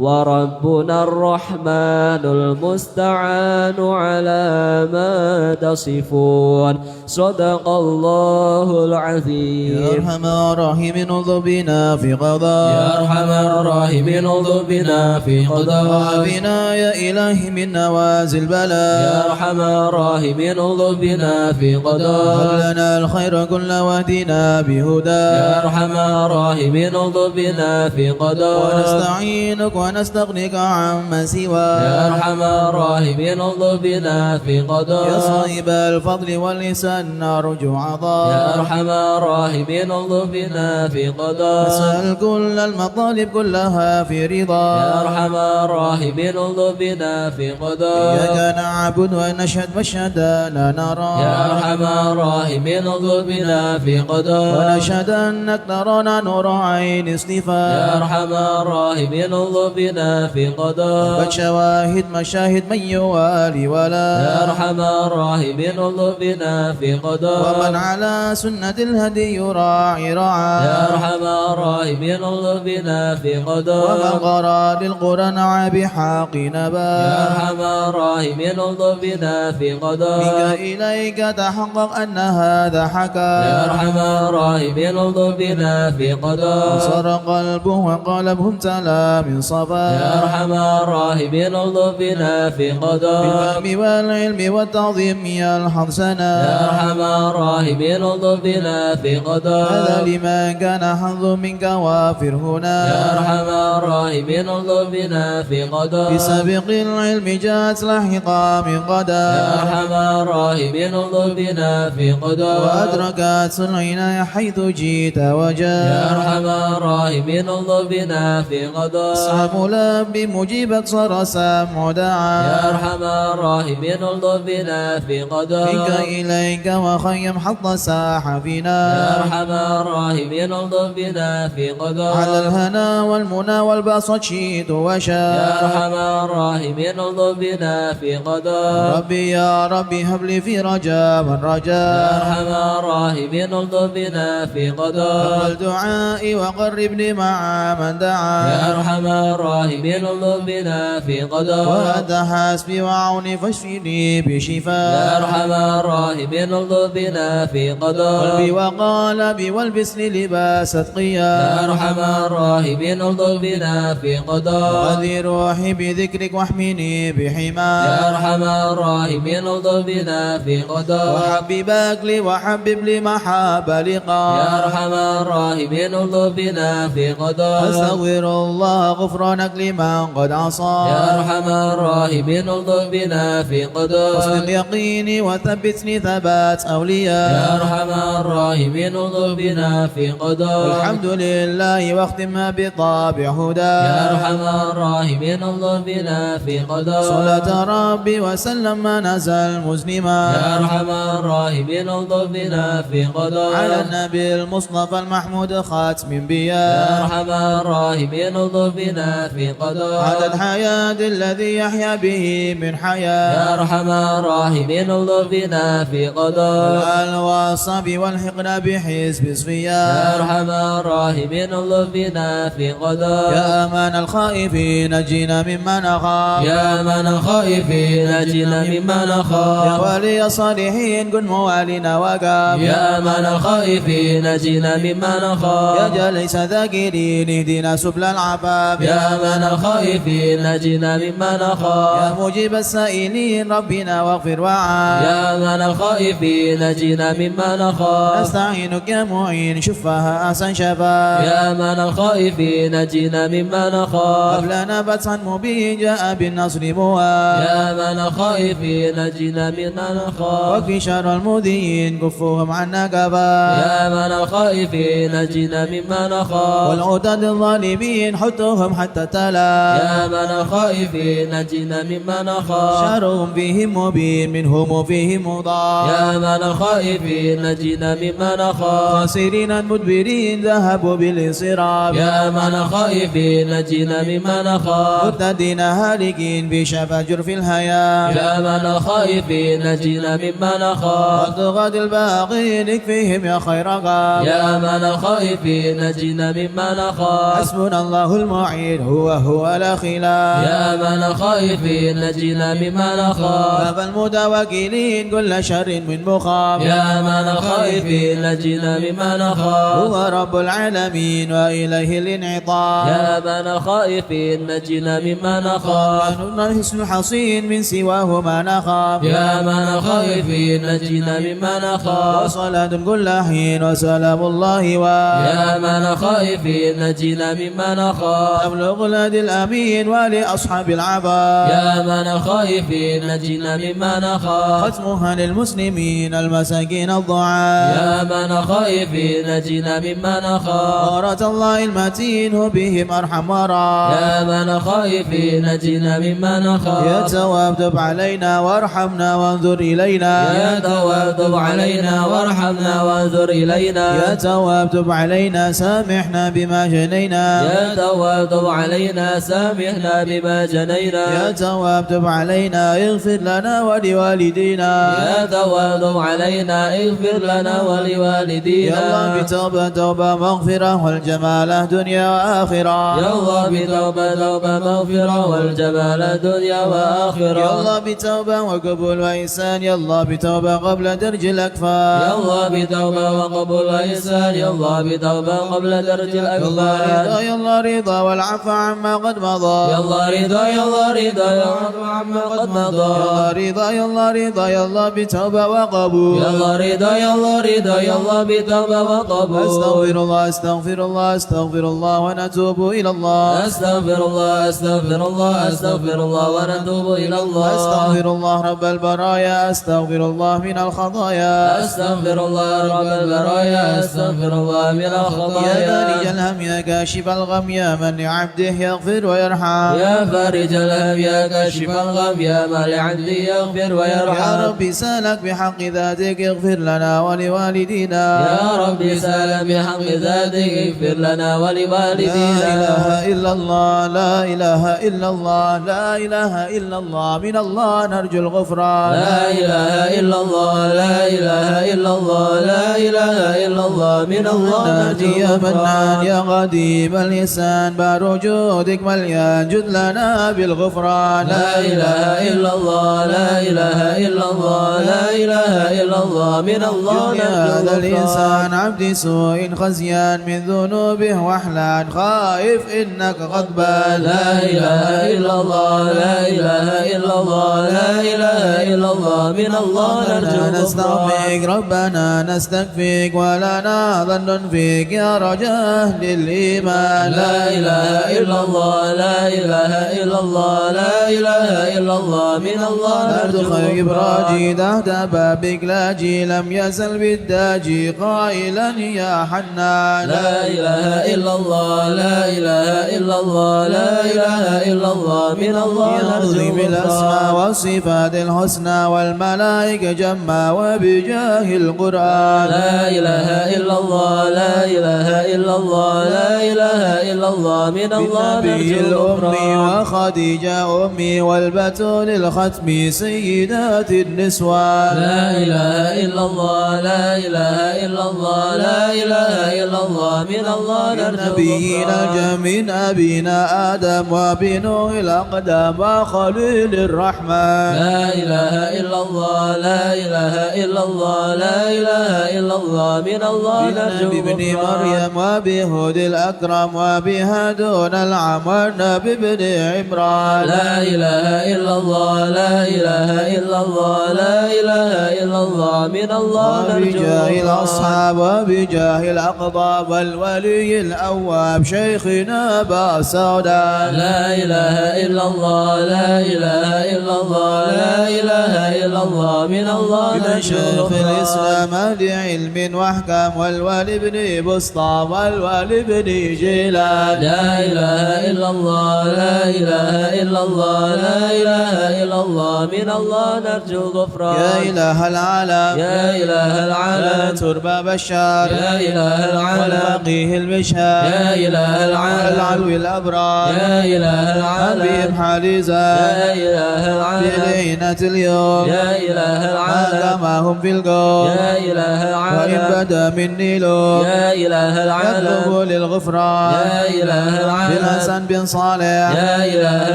Speaker 1: وربنا الرحمن المستعان على ما تصفون صدق الله العظيم
Speaker 3: يا أرحم الراحمين انظر بنا في قضاء
Speaker 1: يا أرحم الراحمين انظر بنا في قضاء
Speaker 3: وعافنا يا إلهي من نوازل البلاء
Speaker 1: يا أرحم الراحمين انظر بنا في قضاء
Speaker 3: هب لنا الخير كل واهدنا بهدى
Speaker 1: يا أرحم الراحمين انظر بنا في قضاء
Speaker 3: ونستعينك ونستغنيك عمن سواك
Speaker 1: يا أرحم الراحمين انظر بنا في قضاء
Speaker 3: يا صاحب الفضل واللسان نرجو عطاء
Speaker 1: يا أرحم الراحمين انظر بنا في قضاء
Speaker 3: نسأل كل المطالب كلها في رضا
Speaker 1: يا أرحم الراحمين انظر بنا في قضاء
Speaker 3: إياك نعبد ونشهد مشهدا نرى
Speaker 1: يا أرحم الراحمين انظر بنا في قضاء
Speaker 3: ونشهد أنك ترانا نور عين اصطفاء
Speaker 1: يا أرحم الراحمين انظر بنا في قضاء
Speaker 3: فالشواهد مشاهد من يوالي ولا
Speaker 1: يا أرحم الراحمين انظر بنا في قضاء
Speaker 3: ومن على سنة الهدي يراعي رعا
Speaker 1: يا أرحم الراحمين انظر بنا في قضاء
Speaker 3: ومن قرأ للقرآن بحق نبا
Speaker 1: يا أرحم الراحمين انظر بنا في قضاء
Speaker 3: منك إليك تحقق أن هذا حكى
Speaker 1: يا أرحم الراحمين انظر بنا في قضاء
Speaker 3: صار قلبه وقلبه امتلأ من صفا
Speaker 1: يا أرحم الراحمين انظر بنا في قضاء
Speaker 3: بالفهم والعلم والتعظيم يلحظ سنا
Speaker 1: يا أرحم الراحمين انظر بنا في قضاء
Speaker 3: هذا لمن كان حظ منك وافر هنا
Speaker 1: يا أرحم الراحمين انظر بنا في قضاء
Speaker 3: بسابق العلم جاءت لاحقا من قدا
Speaker 1: يا أرحم الراحمين انظر بنا في قضاء
Speaker 3: وأدركت سنعنا حيث جيت وجاء
Speaker 1: يا أرحم الراحمين انظر بنا في قضاء
Speaker 3: أصحاب لب مجيبك صار سمع دعا
Speaker 1: يا أرحم الراحمين انظر بنا في قضاء
Speaker 3: منك إليك وخيم حط ساح فينا
Speaker 1: يا أرحم الراحمين انظر بنا في قضاء
Speaker 3: على الهنا والمنى والبسط شيد وشاء
Speaker 1: يا أرحم الراحمين انظر بنا في قضاء
Speaker 3: ربي يا ربي هب لي في رجاء من
Speaker 1: يا
Speaker 3: رجاء
Speaker 1: أرحم الراحمين انظر بنا في قضاء
Speaker 3: اقبل دعائي وقربني مع من دعا
Speaker 1: يا أرحم الراحمين الطف بنا في قضاء
Speaker 3: وأنت حسبي وعوني فاشفني بشفاء
Speaker 1: يا أرحم الراحمين الطف بنا في قضاء
Speaker 3: قلبي وقالبي والبسني لباس
Speaker 1: يا
Speaker 3: اتقيا
Speaker 1: أرحم الراحمين الطف بنا في قضاء
Speaker 3: وغذي روحي بذكرك واحمني بحماك
Speaker 1: يا أرحم الراحمين الطف بنا في قضاء
Speaker 3: وحببك لي وحبب لي محاب لقاء
Speaker 1: يا أرحم الراحمين الطف بنا في قضاء
Speaker 3: أستغفر الله غفرانك لمن قد عصى
Speaker 1: يا أرحم الراحمين الطف بنا في قضاء
Speaker 3: واصدق يقيني وثبتني ثبات أولياء
Speaker 1: يا أرحم الراحمين الطف بنا في قضاء
Speaker 3: الحمد لله واختمها بطابع هدى
Speaker 1: يا أرحم الراحمين الطف بنا في قضاء
Speaker 3: صلاة ربي وسلم ما نزل مسلما
Speaker 1: يا أرحم الراحمين الطف بنا في قضاء
Speaker 3: على النبي المصطفى المحمود خاتم
Speaker 1: يا
Speaker 3: انبياء
Speaker 1: أرحم الراحمين الطف بنا في قضاء
Speaker 3: عدد حياة الذي يحيا به من
Speaker 1: يا
Speaker 3: حياة
Speaker 1: أرحم الراحمين الطف بنا في قضاء
Speaker 3: والآل والصحب والحقنا بحزب
Speaker 1: يا
Speaker 3: صفيا
Speaker 1: أرحم الراحمين الطف بنا في قضاء
Speaker 3: يا أمان الخائفين نجينا مما نخاف
Speaker 1: يا من الخائفين نجنا مما
Speaker 3: يا
Speaker 1: نخاف
Speaker 3: ولي الصالحين كن موالينا وقام
Speaker 1: يا من الخائفين نجنا مما
Speaker 3: يا
Speaker 1: نخاف
Speaker 3: جليس ذاكرين اهدنا سبل العفاف
Speaker 1: يا من الخائفين نجنا مما
Speaker 3: يا
Speaker 1: نخاف
Speaker 3: مجيب السائلين ربنا واغفر وعاف
Speaker 1: يا من الخائفين نجنا مما نخاف
Speaker 3: نستعينك يا معين شفاها أحسن شفاء
Speaker 1: يا من الخائفين نجنا مما نخاف
Speaker 3: قبلنا فتحا مبين جاء بالنصر مواب
Speaker 1: يا من الخائفين نجنا مما نخاف
Speaker 3: وفي شر المذيين كفوهم عنا كفا
Speaker 1: يا من الخائفين نجنا مما نخاف
Speaker 3: والعتاد الظالمين حطهم حتى تلا
Speaker 1: يا من الخائفين نجنا مما نخاف
Speaker 3: شرهم فيهم مبين منهم فيهم مضاع
Speaker 1: يا من الخائفين نجنا مما نخاف
Speaker 3: خاسرين مدبرين ذهبوا بالانصراف
Speaker 1: يا من الخائفين نجنا مما نخاف
Speaker 3: مرتدين هالكين بشفا جرف الهيام
Speaker 1: يا من الخائفين نجنا مما نخاف
Speaker 3: والطغاة الباغين اكفيهم يا خير غاب
Speaker 1: يا من الخائفين نجنا مما نخاف
Speaker 3: حسبنا الله المعين هو لا خلاف
Speaker 1: يا من الخائفين نجنا مما نخاف
Speaker 3: باب المتوكلين كل شر من مخاف
Speaker 1: يا من الخائفين نجنا مما نخاف
Speaker 3: هو رب العالمين وإليه الانعطاف
Speaker 1: يا من الخائفين نجنا مما نخاف
Speaker 3: نور الحسن الحصين من سواه ما نخاف
Speaker 1: يا من الخائفين نجنا مما نخاف
Speaker 3: وصلاة كل حين وسلام الله
Speaker 1: يا من الخائفين نجنا مما نخاف
Speaker 3: تبلغ الهدي الأمين ولأصحاب العبا
Speaker 1: يا من الخائفين نجنا مما نخاف
Speaker 3: ختمها للمسلمين المساكين الضعاف
Speaker 1: يا من الخائفين نجنا مما نخاف
Speaker 3: غارة الله المتين هو بهم أرحم ورا
Speaker 1: يا من الخائفين نجنا مما
Speaker 3: يا
Speaker 1: نخاف
Speaker 3: تواب تب علينا وارحمنا وانظر إلينا
Speaker 1: يا تواب تب علينا وارحمنا وانظر إلينا
Speaker 3: يا تواب تب علينا سامحنا بما جنينا
Speaker 1: يا تواب تب علينا سامحنا بما جنينا
Speaker 3: يا تواب تب علينا اغفر لنا ولوالدينا
Speaker 1: يا تواب تب علينا اغفر لنا
Speaker 3: يا
Speaker 1: ولوالدينا
Speaker 3: الله بتوبة توبة مغفرة والجمال دنيا وآخرة
Speaker 1: يا الله بتوبة توبة مغفرة والجمال دنيا وآخرة
Speaker 3: يا الله بتوبة وقبول وإحسان يا الله بتوبة قبل درج الأكفان
Speaker 1: يا الله بتوبة وقبول وإحسان يا الله بتوبة قبل درج
Speaker 3: يا الله
Speaker 1: الأكفان
Speaker 3: رضا يا الله رضا والعفو عما قد مضى
Speaker 1: يا الله رضا يا الله رضا يا عفو عما قد
Speaker 3: يا
Speaker 1: مضى
Speaker 3: الله رضا يا الله رضا يا الله بتوبة وقبول
Speaker 1: يا الله رضا يا الله رضا يا الله بتوبة وقبول
Speaker 3: أستغفر الله أستغفر الله أستغفر الله ونتوب إلى الله
Speaker 1: أستغفر الله أستغفر الله أستغفر الله ونتوب إلى الله
Speaker 3: أستغفر الله رب البرايا أستغفر الله من الخطايا
Speaker 1: أستغفر الله رب البرايا أستغفر الله من
Speaker 3: يا
Speaker 1: الخطايا
Speaker 3: فارج الهم يا كاشف الغم يا من لعبده يغفر ويرحم
Speaker 1: يا فارج الهم يا كاشف الغم يا من لعبدي يغفر
Speaker 3: يا
Speaker 1: ويرحم
Speaker 3: ربي سالك بحق ذاتك اغفر لنا ولوالدينا
Speaker 1: يا ربي سال بحق ذاتك اغفر لنا
Speaker 3: لا
Speaker 1: ولوالدينا
Speaker 3: إله إلا الله لا إله إلا الله لا إله إلا الله من الله نرجو الغفران
Speaker 1: لا إله إلا الله لا إله إلا الله لا إله إلا الله من الله
Speaker 3: نادي يا منان يا قديم الإحسان بارو جودك مليان جد لنا بالغفران.
Speaker 1: لا إله إلا الله لا إله إلا الله لا إله إلا الله من الله
Speaker 3: جد هذا الإنسان عبد سوء خزيان من ذنوبه وحلان خائف إنك غضبان.
Speaker 1: لا إله إلا الله لا إله إلا الله لا إله إلا الله من الله نرجو
Speaker 3: نستغفرك ربنا نستكفيك ولنا ظن فيك يا رجاء للإيمان.
Speaker 1: لا إله إلا الله لا إله إلا الله لا إله إلا الله من الله نرجو
Speaker 3: خير براجي تحت بابك لاجي لم يزل بالداجي قائلا يا حنان.
Speaker 1: لا إله إلا الله لا إله إلا الله لا إله إلا الله من الله نرجو
Speaker 3: بالأسماء والصفات الحسنى والملائكة جمع وبجاه القرآن.
Speaker 1: لا إله إلا الله لا إله إلا الله لا إله إلا الله من الله نرجو
Speaker 3: الأمي وخديجة أمي والبتول الختمي سيدات النسوان.
Speaker 1: لا إله إلا الله لا إله إلا الله لا إله إلا الله من الله نرجو
Speaker 3: نبينا الجميل أبينا آدم وبنوح الأقدام وخليل الرحمن.
Speaker 1: لا إله إلا الله لا إله إلا الله لا إله إلا الله من الله نرجو
Speaker 3: بابن مريم وبهود الأكرم وبهادون العم والنبي بن عمران.
Speaker 1: لا إله إلا الله لا إله إلا الله لا إله إلا الله من الله نرجو
Speaker 3: بجاه الأصحاب وبجاه الأقطاب والولي الأواب شيخنا باسودان.
Speaker 1: لا إله إلا الله لا إله إلا الله لا إله إلا الله من الله
Speaker 3: نرجو شيخ الإسلام لعلم واحكام والولي بن بسطام والولي بن جيلان.
Speaker 1: لا إله إلا الله لا إله إلا الله لا إله إلا الله من الله نرجو غفران.
Speaker 3: يا إله العالم
Speaker 1: يا إله العالم
Speaker 3: تربى بشار
Speaker 1: يا إله العالم
Speaker 3: والفقيه المشهار
Speaker 1: يا إله العالم
Speaker 3: العلو الأبرار
Speaker 1: يا إله العالم
Speaker 3: حبيب حاليزان
Speaker 1: يا إله العالم
Speaker 3: بلينة اليوم
Speaker 1: يا إله العالم
Speaker 3: كما هم في القوم
Speaker 1: يا إله
Speaker 3: وإن
Speaker 1: العالم
Speaker 3: بدا مني لوم
Speaker 1: يا إله العالم
Speaker 3: يطلب للغفران.
Speaker 1: يا إله العالم
Speaker 3: بالحسن بن صالح
Speaker 1: يا إله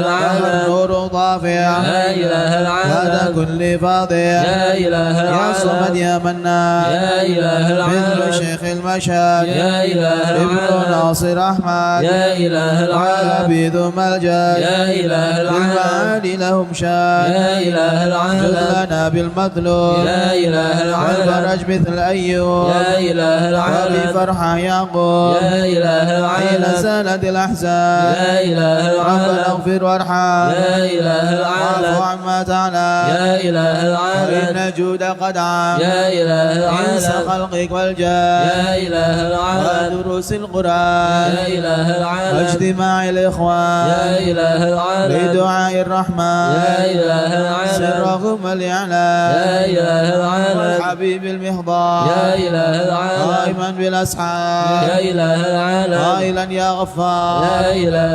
Speaker 1: العالم
Speaker 3: النور طافع
Speaker 1: يا إله
Speaker 3: هذا
Speaker 1: العالم
Speaker 3: كل فاضع
Speaker 1: يا إله
Speaker 3: يا صمد
Speaker 1: العالم
Speaker 3: يا منان
Speaker 1: يا إله
Speaker 3: مثل
Speaker 1: العالم
Speaker 3: شيخ المشهد
Speaker 1: يا إله
Speaker 3: ابن
Speaker 1: العالم
Speaker 3: ناصر أحمد
Speaker 1: يا إله العالم
Speaker 3: عبيد ملجأ
Speaker 1: يا إله العالم
Speaker 3: بالمعالي لهم شان.
Speaker 1: يا إله
Speaker 3: جد
Speaker 1: العالم
Speaker 3: لنا بالمطلوب
Speaker 1: يا إله العالم
Speaker 3: والفرج مثل أيوب
Speaker 1: يا إله العالم
Speaker 3: وبفرحة يعقوب
Speaker 1: يا إله
Speaker 3: حين
Speaker 1: العالم
Speaker 3: سالت الأحزان.
Speaker 1: يا إله
Speaker 3: ربنا
Speaker 1: العالم
Speaker 3: اغفر وارحم
Speaker 1: يا إله
Speaker 3: واعف
Speaker 1: العالم
Speaker 3: عما تعلم
Speaker 1: يا إله العالم
Speaker 3: وإن الجود قد عام
Speaker 1: يا إله
Speaker 3: إنس
Speaker 1: العالم
Speaker 3: خلقك والجاه
Speaker 1: يا إله العالم
Speaker 3: ودروس القرآن
Speaker 1: يا إله العالم
Speaker 3: واجتماع الإخوان
Speaker 1: يا إله العالم
Speaker 3: بدعاء الرحمن
Speaker 1: يا إله العالم
Speaker 3: سرهم الإعلان
Speaker 1: يا إله العالم
Speaker 3: والحبيب المحضار
Speaker 1: يا إله العالم
Speaker 3: قائما بالأسحار
Speaker 1: يا إله العالم
Speaker 3: قائلا يا غفار
Speaker 1: يا إله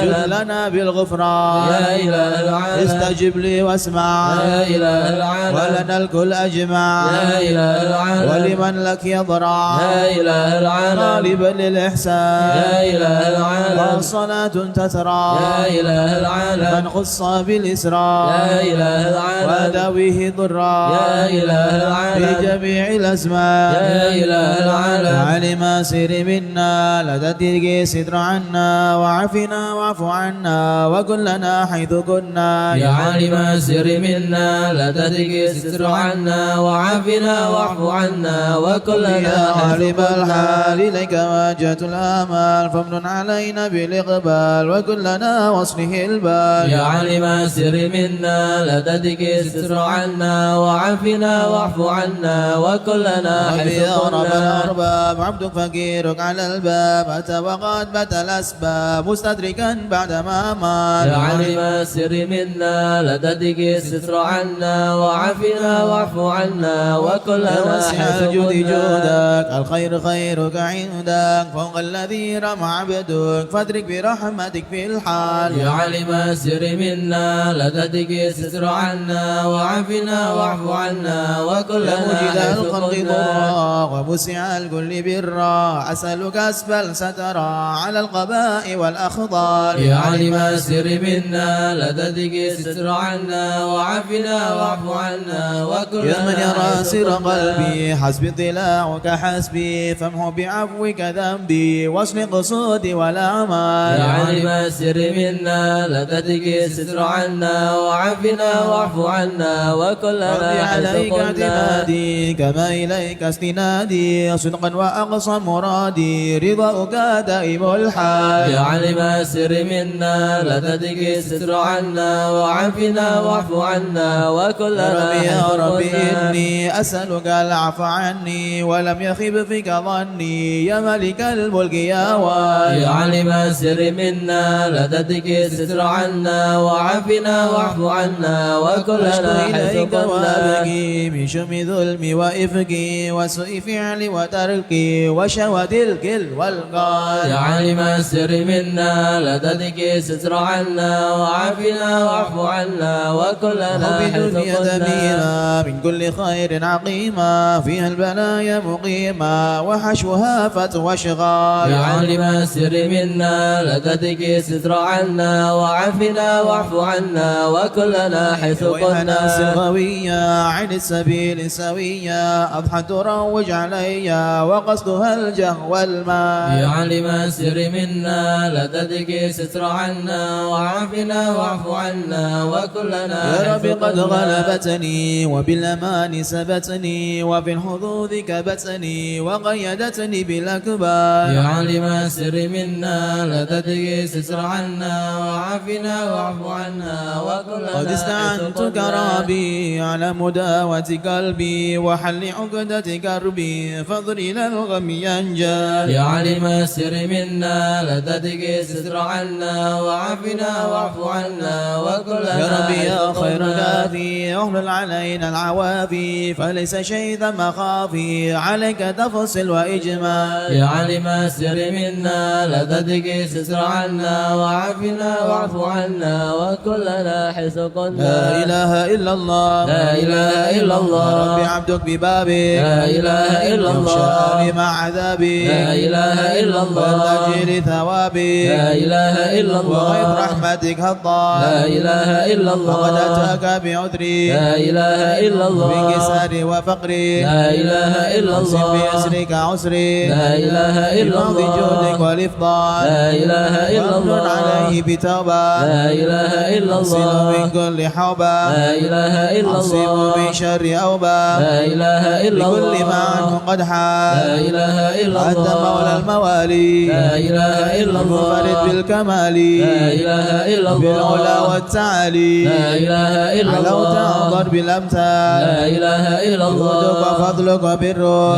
Speaker 3: جد
Speaker 1: العالم
Speaker 3: لنا بالغفران.
Speaker 1: يا إله العالم
Speaker 3: استجب لي واسمع
Speaker 1: يا إله العالم
Speaker 3: ولنا الكل أجمع
Speaker 1: يا إله العالم
Speaker 3: ولمن لك يضرع
Speaker 1: يا إله العالم
Speaker 3: طالبا للإحسان
Speaker 1: يا إله العالم
Speaker 3: والصلاة تترى
Speaker 1: يا إله العالم
Speaker 3: من خص بالإسراء
Speaker 1: يا إله العالم
Speaker 3: وداويه ضرا
Speaker 1: يا إله
Speaker 3: في
Speaker 1: العالم
Speaker 3: جميع الأزمان.
Speaker 1: يا إله العالم
Speaker 3: علم سر منا لدى ستر عنا وعافنا واعف عنا وكلنا حيث كنا
Speaker 1: يا عالم السر منا لا تدق ستر عنا وعافنا واعف عنا وكلنا
Speaker 3: يا
Speaker 1: حيث
Speaker 3: عالم
Speaker 1: كنا.
Speaker 3: الحال إليك واجهة الآمال فمن علينا بالإقبال وكلنا واصله البال.
Speaker 1: يا عالم السر منا لا تدق ستر عنا وعافنا واعف عنا وكلنا حيث
Speaker 3: يا رب
Speaker 1: كنا.
Speaker 3: الأرباب عبدك فقيرك على الباب أتى وقد بت الأسباب مستدركا بعدما مات.
Speaker 1: يا عالم السر منا لا تدق ستر عنا وعافنا واعف عنا وكلنا
Speaker 3: وسع
Speaker 1: حيث
Speaker 3: الجود
Speaker 1: كنا.
Speaker 3: جودك الخير خيرك عندك فوق الذي رمى عبدك فادرك برحمتك في الحال.
Speaker 1: يا عالم السر منا لا تدق ستر عنا وعافنا وعافنا واعف عنا وكلنا
Speaker 3: يا مجد
Speaker 1: حيث
Speaker 3: الخلق
Speaker 1: كنا.
Speaker 3: ضرا ومسع الكل برا أسألك أسفل سترا على القباء والأخضار
Speaker 1: يا عالم السر منا لا تدق ستر عنا وعافنا واعف عنا وكلنا
Speaker 3: يا من يرى
Speaker 1: حيث
Speaker 3: سر
Speaker 1: كنا.
Speaker 3: قلبي حسبي اطلاعك حسبي فامحو بعفوك ذنبي واصل قصودي والأعمال
Speaker 1: يا عالم السر منا لا تدق ستر عنا وعافنا واعف عنا وكلنا
Speaker 3: ربي
Speaker 1: حيث
Speaker 3: عليك
Speaker 1: كنا.
Speaker 3: اعتمادي كما إليك استنادي صدقا وأقصى مرادي رضاك دائم الحال
Speaker 1: يا عالم السر منا لا تدق ستر عنا وعافنا واعف عنا وكلنا
Speaker 3: ربي يا
Speaker 1: حيث
Speaker 3: ربي
Speaker 1: كنا.
Speaker 3: إني أسألك العفو عني ولم يخب فيك ظني يا ملك الملك يا والي
Speaker 1: يا عالم السر منا لا تدق ستر عنا وعافنا واعف عنا وكلنا
Speaker 3: أشكو
Speaker 1: حيث
Speaker 3: إليك
Speaker 1: كنا.
Speaker 3: وأبكي من شم ظلمي وإفكي وسوء فعلي وتركي وشهوة الكل والقال
Speaker 1: يا عالم السر منا لا تدق ستر عنا وعافنا واعف عنا وكلنا
Speaker 3: حب
Speaker 1: حيث
Speaker 3: الدنيا
Speaker 1: كنا.
Speaker 3: دميمة من كل خير عقيمة فيها البلايا مقيمة وحشوها فتوى شغال
Speaker 1: يا عالم السر منا لا تدق ستر عنا وعافنا واعف عنا وكلنا حيث
Speaker 3: ويا ناس
Speaker 1: كنا.
Speaker 3: الغوية عن السبيل سوية أضحت تروج علي وقصدها الجهو والمال
Speaker 1: يا عالم السر منا لا تدق ستر عنا وعافنا واعف عنا وكلنا
Speaker 3: يا رب
Speaker 1: حيث
Speaker 3: قد
Speaker 1: كنا.
Speaker 3: غلبتني وبالأمان سبتني وفي الحظوظ كبتني وقيدتني بالأكبار
Speaker 1: يا عالم السر منا لا تدق ستر عنا وعافنا واعف عنا وكلنا
Speaker 3: قد
Speaker 1: حيث
Speaker 3: استعنتك
Speaker 1: كنا.
Speaker 3: ربي على مداوة قلبي وحل عقدة كربي فاضر إلى الغم ينجل
Speaker 1: يا عالم السر منا لا تدق ستر عنا وعافنا واعف عنا وكلنا
Speaker 3: يا ربي يا
Speaker 1: حيث
Speaker 3: خير
Speaker 1: كنا.
Speaker 3: كافي احلل علينا العوافي فليس شيء ثم خافي عليك تفصل وإجمال
Speaker 1: يا عالم السر منا لا تدق ستر عنا وعافنا واعف عنا وكلنا حيث كنا.
Speaker 3: لا إله إلا الله
Speaker 1: لا إله إلا الله.
Speaker 3: ربي عبدك ببابي
Speaker 1: لا إله إلا الله.
Speaker 3: يخشاني مع عذابي
Speaker 1: لا إله إلا الله.
Speaker 3: وتأجيل ثوابي
Speaker 1: لا إله إلا الله.
Speaker 3: وغيث رحمتك هضال
Speaker 1: لا إله إلا الله.
Speaker 3: وقد أتاك بعذري
Speaker 1: لا إله إلا الله.
Speaker 3: بانكساري وفقري
Speaker 1: لا إله إلا
Speaker 3: أقسم
Speaker 1: الله.
Speaker 3: بيسرك عسري
Speaker 1: لا إله إلا
Speaker 3: بماضي جودك
Speaker 1: الله.
Speaker 3: والإفضال
Speaker 1: لا إله إلا
Speaker 3: وأمن
Speaker 1: الله.
Speaker 3: عليه بتوبة
Speaker 1: لا إله إلا
Speaker 3: أصل من
Speaker 1: الله.
Speaker 3: كل حوبة
Speaker 1: لا إله إلا
Speaker 3: أصيب
Speaker 1: الله.
Speaker 3: من شر أوبة
Speaker 1: لا إله إلا الله.
Speaker 3: لكل ما عنه قد
Speaker 1: لا
Speaker 3: حال
Speaker 1: إله إلا
Speaker 3: أنت
Speaker 1: الله.
Speaker 3: مولى الموالي
Speaker 1: لا إله إلا الله.
Speaker 3: المنفرد بالكمال
Speaker 1: لا إله إلا الله.
Speaker 3: بالعلا والتعالي
Speaker 1: لا إله إلا
Speaker 3: علوت
Speaker 1: الله.
Speaker 3: أنظر بالأمثال
Speaker 1: لا إله إلا
Speaker 3: جودك
Speaker 1: الله.
Speaker 3: وفضلك وبرك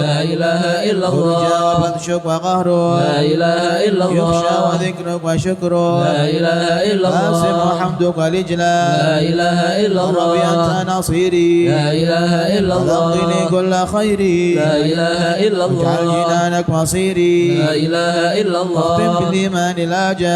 Speaker 1: لا إله إلا
Speaker 3: فرجا
Speaker 1: الله.
Speaker 3: وبطشك وقهرك
Speaker 1: لا إله إلا
Speaker 3: يخشى
Speaker 1: الله.
Speaker 3: وذكرك وشكرك
Speaker 1: لا إله إلا
Speaker 3: قاسم
Speaker 1: الله.
Speaker 3: وحمدك والإجلال
Speaker 1: لا إله إلا
Speaker 3: ربي
Speaker 1: الله.
Speaker 3: أنت نصيري
Speaker 1: لا إله إلا
Speaker 3: تلقني
Speaker 1: الله.
Speaker 3: كل خيري
Speaker 1: لا إله إلا
Speaker 3: واجعل
Speaker 1: الله.
Speaker 3: جنانك مصيري
Speaker 1: لا إله إلا
Speaker 3: واختم
Speaker 1: الله.
Speaker 3: بالإيمان
Speaker 1: لا
Speaker 3: الأجل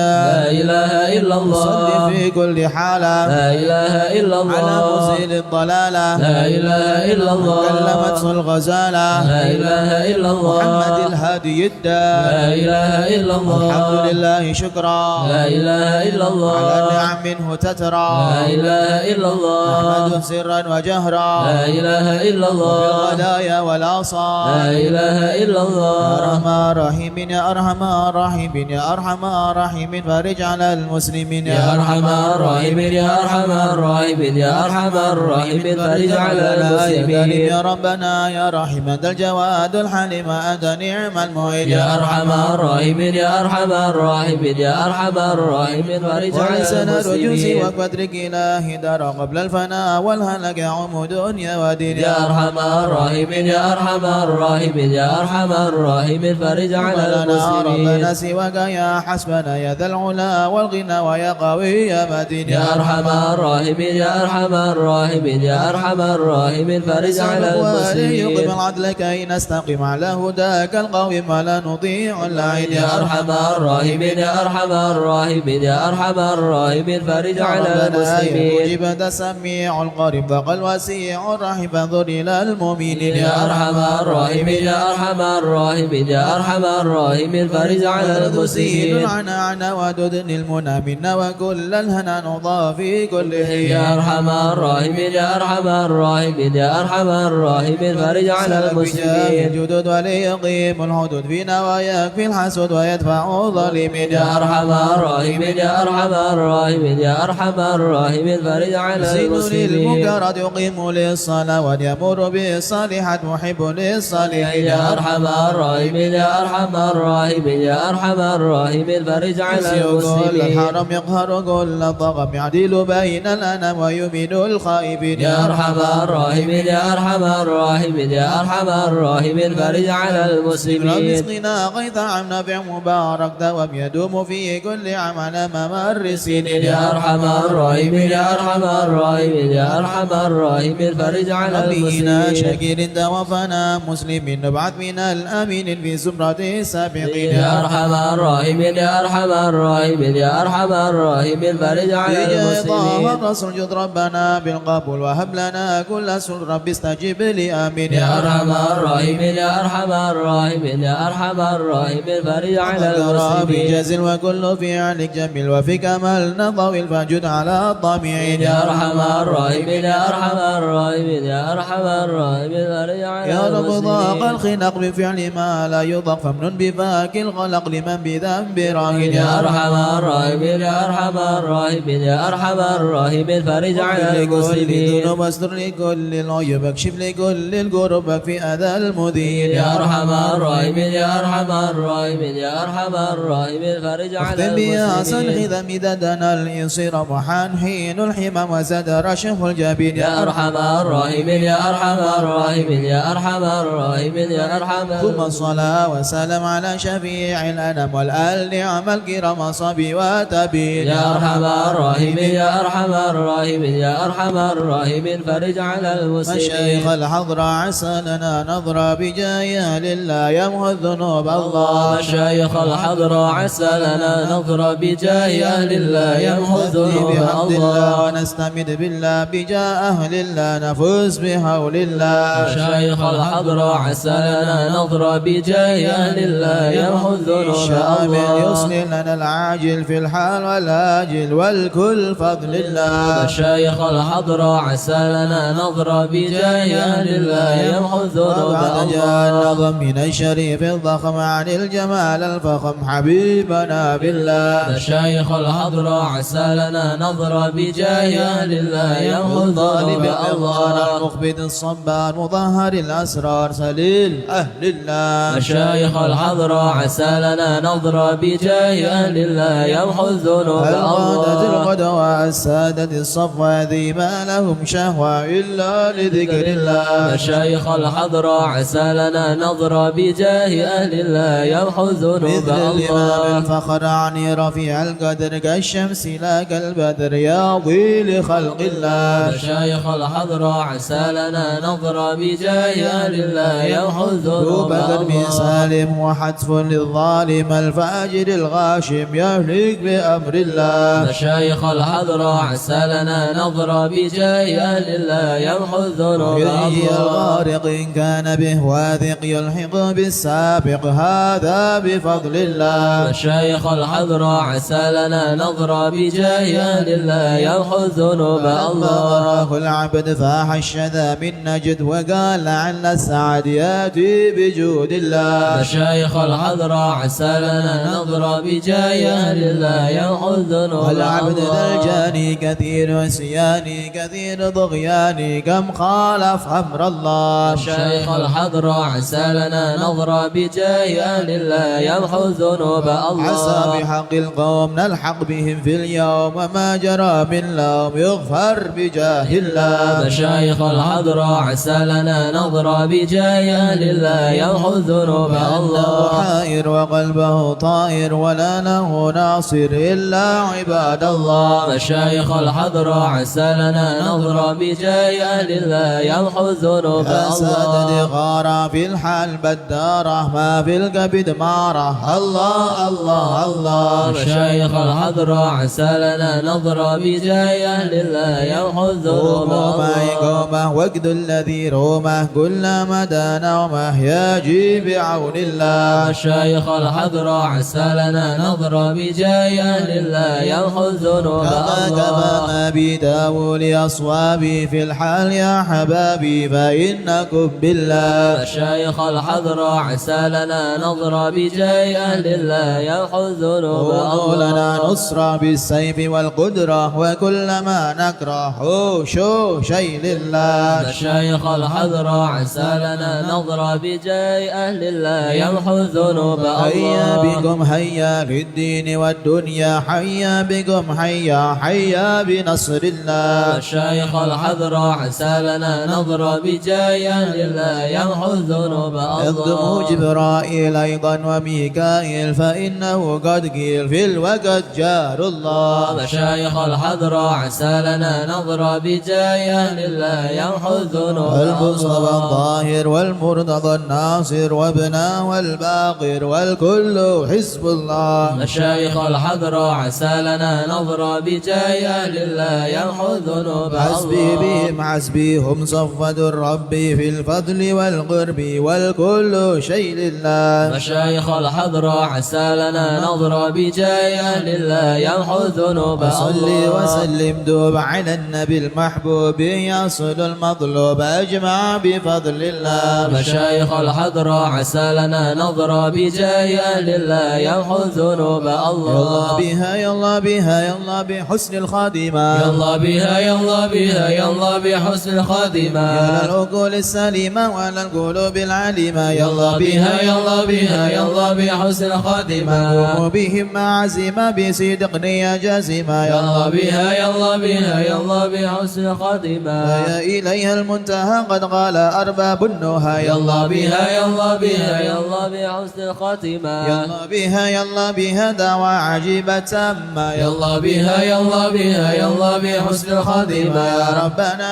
Speaker 1: إله إلا
Speaker 3: صل
Speaker 1: الله.
Speaker 3: في كل حالة
Speaker 1: لا إله إلا
Speaker 3: على
Speaker 1: الله.
Speaker 3: مزيل الضلالة
Speaker 1: لا إله إلا الله.
Speaker 3: كلمته الغزالة
Speaker 1: لا إله إلا الله.
Speaker 3: محمد الهادي الدار
Speaker 1: لا إله إلا الله.
Speaker 3: الحمد لله شكرا
Speaker 1: لا إله إلا الله.
Speaker 3: على نعم منه تترى
Speaker 1: لا إله إلا الله.
Speaker 3: أحمد سرا وجهرا
Speaker 1: لا إله إلا الله.
Speaker 3: بالغدايا
Speaker 1: لا
Speaker 3: والآصال
Speaker 1: إله إلا
Speaker 3: يا
Speaker 1: الله.
Speaker 3: أرحم الراحمين يا أرحم الراحمين يا أرحم الراحمين فرج على المسلمين
Speaker 1: يا أرحم الراحمين يا أرحم الراحمين يا أرحم الراحمين فرج على المسلمين.
Speaker 3: يا ربنا يا رحيم أنت الجواد الحليم أنت نعم المعين
Speaker 1: يا أرحم الراحمين يا أرحم الراحمين يا أرحم الراحمين فرج على
Speaker 3: ولسان رجوسي
Speaker 1: المسلمين.
Speaker 3: وقدرك إله دار قبل الفناء والهلك عمود دنيا ودين
Speaker 1: يا أرحم الراحمين يا أرحم الراحمين يا أرحم الراحمين فرج على
Speaker 3: لنا
Speaker 1: المسلمين.
Speaker 3: ربنا سواك يا حسبنا يا ذا العلا والغنى ويا قوي يا متين
Speaker 1: يا أرحم الراحمين يا أرحم الراحمين يا أرحم الراحمين فرج على
Speaker 3: يقم
Speaker 1: المسلمين.
Speaker 3: العدل كي نستقيم على هداك القويم ولا نضيع اللعين
Speaker 1: يا أرحم الراحمين يا أرحم الراحمين يا أرحم الراحمين فرج على
Speaker 3: ربنا
Speaker 1: المسلمين.
Speaker 3: يجب تسميع القريب ذاق الوسيع الرحيم فانظر إلى المؤمنين
Speaker 1: يا أرحم الراحمين يا أرحم الراحمين يا أرحم الراحمين فرج على المسيئين
Speaker 3: العنا عنا وددن المنى منا وكل الهنا نضاف في كل حين
Speaker 1: يا أرحم الراحمين يا أرحم الراحمين يا أرحم الراحمين فرج على المسلمين
Speaker 3: الجدد وليقيم الحدود فينا ويكفي الحسد ويدفع الظالمين
Speaker 1: يا أرحم الراحمين يا أرحم الراحمين يا أرحم الراحمين فرج على
Speaker 3: زين
Speaker 1: المسلمين
Speaker 3: للمنكرات يقيم للصلاة ويأمر بالصالحات محب للصالحين
Speaker 1: يا أرحم الراحمين يا أرحم الراحمين يا أرحم الراحمين فرج على
Speaker 3: كل
Speaker 1: المسلمين
Speaker 3: الحرم يقهر كل الطغم يعدل بين الأنام ويمين الخائبين
Speaker 1: يا أرحم الراحمين يا أرحم الراحمين يا أرحم الراحمين فرج على المسلمين
Speaker 3: رزقنا غيث عم نافع مبارك دوام يدوم في كل عمل أمام الرسين
Speaker 1: يا أرحم الراحمين يا أرحم الراحمين يا أرحم الراحمين فرج على
Speaker 3: ربنا
Speaker 1: المسلمين
Speaker 3: شاكر توفنا مسلمين نبعث من الآمين في زمرة السابقين
Speaker 1: يا أرحم الراحمين يا أرحم الراحمين يا أرحم الراحمين فرج على
Speaker 3: يا طه
Speaker 1: المسلمين
Speaker 3: الرسول جد ربنا بالقبول وهب لنا كل سر رب استجب لي آمين
Speaker 1: يا أرحم الراحمين يا أرحم الراحمين يا أرحم الراحمين فرج على المسلمين
Speaker 3: بجزل وكل فعلك جميل وفي كمال نضوي فجد على الطامعين
Speaker 1: يا أرحم الراحمين يا أرحم الراحمين يا أرحم الراحمين فرج على
Speaker 3: يا رب ضاق
Speaker 1: المسلمين
Speaker 3: الخنق بفعل ما لا يضاق فمن بفاك الخلق لمن بذنب راهن
Speaker 1: يا أرحم الراحمين يا أرحم الراحمين يا أرحم الراحمين فرج على
Speaker 3: لكل
Speaker 1: المسلمين
Speaker 3: ذنوب واستر لكل العيوب اكشف لكل القرب في أذى المذين
Speaker 1: يا أرحم الراحمين يا أرحم الراحمين يا أرحم الراحمين فرج على
Speaker 3: اختم بأحسن
Speaker 1: المسلمين
Speaker 3: خذ مددنا الإنصير محان حين الحمام وزدر شف الجبين
Speaker 1: يا أرحم الراحمين يا أرحم الراحمين يا أرحم الراحمين يا أرحم
Speaker 3: ثم الصلاة والسلام على شفيع الأنام والآل نعم الكرام صبي وتبين
Speaker 1: يا أرحم الراحمين يا أرحم الراحمين يا أرحم الراحمين فرج على المسلمين
Speaker 3: مشايخ الحضرة عسى لنا نظرة بجاية لله يمحو الذنوب الله
Speaker 1: مشايخ الحضرة عسى لنا نظرة بجاه أهل الله يمحو الذنوب
Speaker 3: بحمد الله
Speaker 1: الله
Speaker 3: ونستمد بالله بجاه أهل الله نفوز بحول الله
Speaker 1: مشايخ الحضرة عسى لنا نظرة بجاه أهل الله يمحو الذنوب
Speaker 3: الشامل
Speaker 1: الله
Speaker 3: يصلح لنا العاجل في الحال والآجل والكل فضل الله
Speaker 1: مشايخ الحضرة عسى لنا نظرة بجاه أهل الله يمحو الذنوب
Speaker 3: وبعد جاء
Speaker 1: الله
Speaker 3: النظم من الشريف الضخم عن الجمال الفخم حبيبنا بالله
Speaker 1: مشايخ الحضرة عسى لنا نظرة بجاه أهل الله يمحو الذنوب الله
Speaker 3: المخبت الصبار مظهر الأسرار سليل أهل الله
Speaker 1: مشايخ الحضرة عسى لنا نظرة بجاه أهل الله يمحو الذنوب
Speaker 3: القادة
Speaker 1: الله
Speaker 3: القدوة السادة الصفوة ذي ما لهم شهوة إلا لذكر الله
Speaker 1: مشايخ الحضرة عسى لنا نظرة بجاه أهل الله يمحو الذنوب
Speaker 3: مثل الإمام
Speaker 1: الله
Speaker 3: الفخر عني رفيع القدر كالشمس لا كالبدر يا ضي خلق الله
Speaker 1: مشايخ الحضرة عسى لنا نظرة بجاه أهل الله يمحو الذنوب
Speaker 3: بدر من
Speaker 1: الله
Speaker 3: سالم وحتف للظالم الفاجر الغاشم يهلك بأمر الله
Speaker 1: مشايخ الحضرة عسى لنا نظرة بجاه أهل الله يمحو الذنوب
Speaker 3: يحيي
Speaker 1: الله
Speaker 3: الغارق إن كان به واثق يلحق بالسابق هذا بفضل الله
Speaker 1: مشايخ الحضرة عسى لنا نظرة بجاه أهل الله يمحو الذنوب الله
Speaker 3: الله العبد فاح الشذا من نجد وقال عن السعد ياتي بجود الله
Speaker 1: مشايخ الحضرة عسى لنا نظرة بجاه أهل الله يمحو الذنوب
Speaker 3: والعبد ذا
Speaker 1: الله
Speaker 3: الجاني كثير عصياني كثير ضغياني كم خالف أمر الله
Speaker 1: مشايخ الحضرة عسى لنا نظرة بجاه أهل الله يمحو الذنوب
Speaker 3: عسى
Speaker 1: الله
Speaker 3: بحق القوم نلحق بهم في اليوم ما جرى من لوم يغفر بجاه الله
Speaker 1: مشايخ الحضرة عسى لنا نظرة نظر بجاه أهل الله يمحو الذنوب الله
Speaker 3: حائر وقلبه طائر ولا له ناصر إلا عباد الله
Speaker 1: مشايخ الحضرة عسى لنا نظر بجاه أهل الله يمحو الذنوب
Speaker 3: يا سادة
Speaker 1: الله
Speaker 3: غارة في الحال بدارة ما في الكبد مارة الله الله الله
Speaker 1: مشايخ الحضرة عسى لنا نظر بجاه أهل الله يمحو الذنوب
Speaker 3: قومه قومه وقد الذي رومه كل مدى نومه يجي بعون الله
Speaker 1: مشايخ الحضرة عسى لنا نظر بجاه أهل الله يمحو الذنوب
Speaker 3: كما
Speaker 1: الله
Speaker 3: ما بداو لأصوابي في الحال يا حبابي فإنكم بالله
Speaker 1: مشايخ الحضرة عسى لنا نظر بجاه أهل الله يمحو الذنوب
Speaker 3: قولوا لنا
Speaker 1: الله
Speaker 3: نصرة بالسيف والقدرة وكل ما نكره شو شيء لله
Speaker 1: مشايخ الحضرة عسى لنا نظر بجاه أهل الله يمحو الذنوب
Speaker 3: هيا
Speaker 1: الله
Speaker 3: بكم هيا للدين والدنيا حيا بكم حيا حيا بنصر الله
Speaker 1: مشايخ الحضرة عسى لنا نظر بجاه أهل الله يمحو الذنوب
Speaker 3: اخدموا
Speaker 1: الله
Speaker 3: جبرائيل أيضا وميكائيل فإنه قد قيل في الوقت جار الله
Speaker 1: مشايخ الحضرة عسى لنا نظر بجاه أهل الله يمحو الذنوب
Speaker 3: المصطفى
Speaker 1: الله
Speaker 3: الظاهر والمرتضى الناصر وابنا والباقر والكل حزب الله
Speaker 1: مشايخ الحضرة عسى لنا نظر بجاه أهل الله يمحو الذنوب
Speaker 3: حسبي
Speaker 1: الله
Speaker 3: بهم حسبيهم صفة الرب في الفضل والقرب والكل شيء لله
Speaker 1: مشايخ الحضرة عسى لنا نظر بجاه أهل الله يمحو الذنوب
Speaker 3: صلي
Speaker 1: الله
Speaker 3: وسلم دوب على النبي المحبوب يصل المطلوب أجمع بفضل الله
Speaker 1: مشايخ الحضرة عسى لنا نظر بجاه أهل الله يمحو الذنوب
Speaker 3: يلا
Speaker 1: الله
Speaker 3: بها يلا بها يلا بحسن الخاتمة
Speaker 1: يلا بها يلا بها يلا بحسن
Speaker 3: يا
Speaker 1: الخاتمة
Speaker 3: للعقول السليمة ولا القلوب العليمة
Speaker 1: يلا بها يلا بها يلا بحسن الخاتمة
Speaker 3: قوموا بهم عزيمة بصدق يا جازمة
Speaker 1: يلا بها يلا بها يلا بحسن الخاتمة
Speaker 3: يا إليها المنتهى قد قال أرباب النهى
Speaker 1: يلا بها يلا بها يلا بحسن الخاتمة
Speaker 3: يلا بها دعوة عجيبة تامة
Speaker 1: يلا بها يلا بها يلا بحسن الخاتمة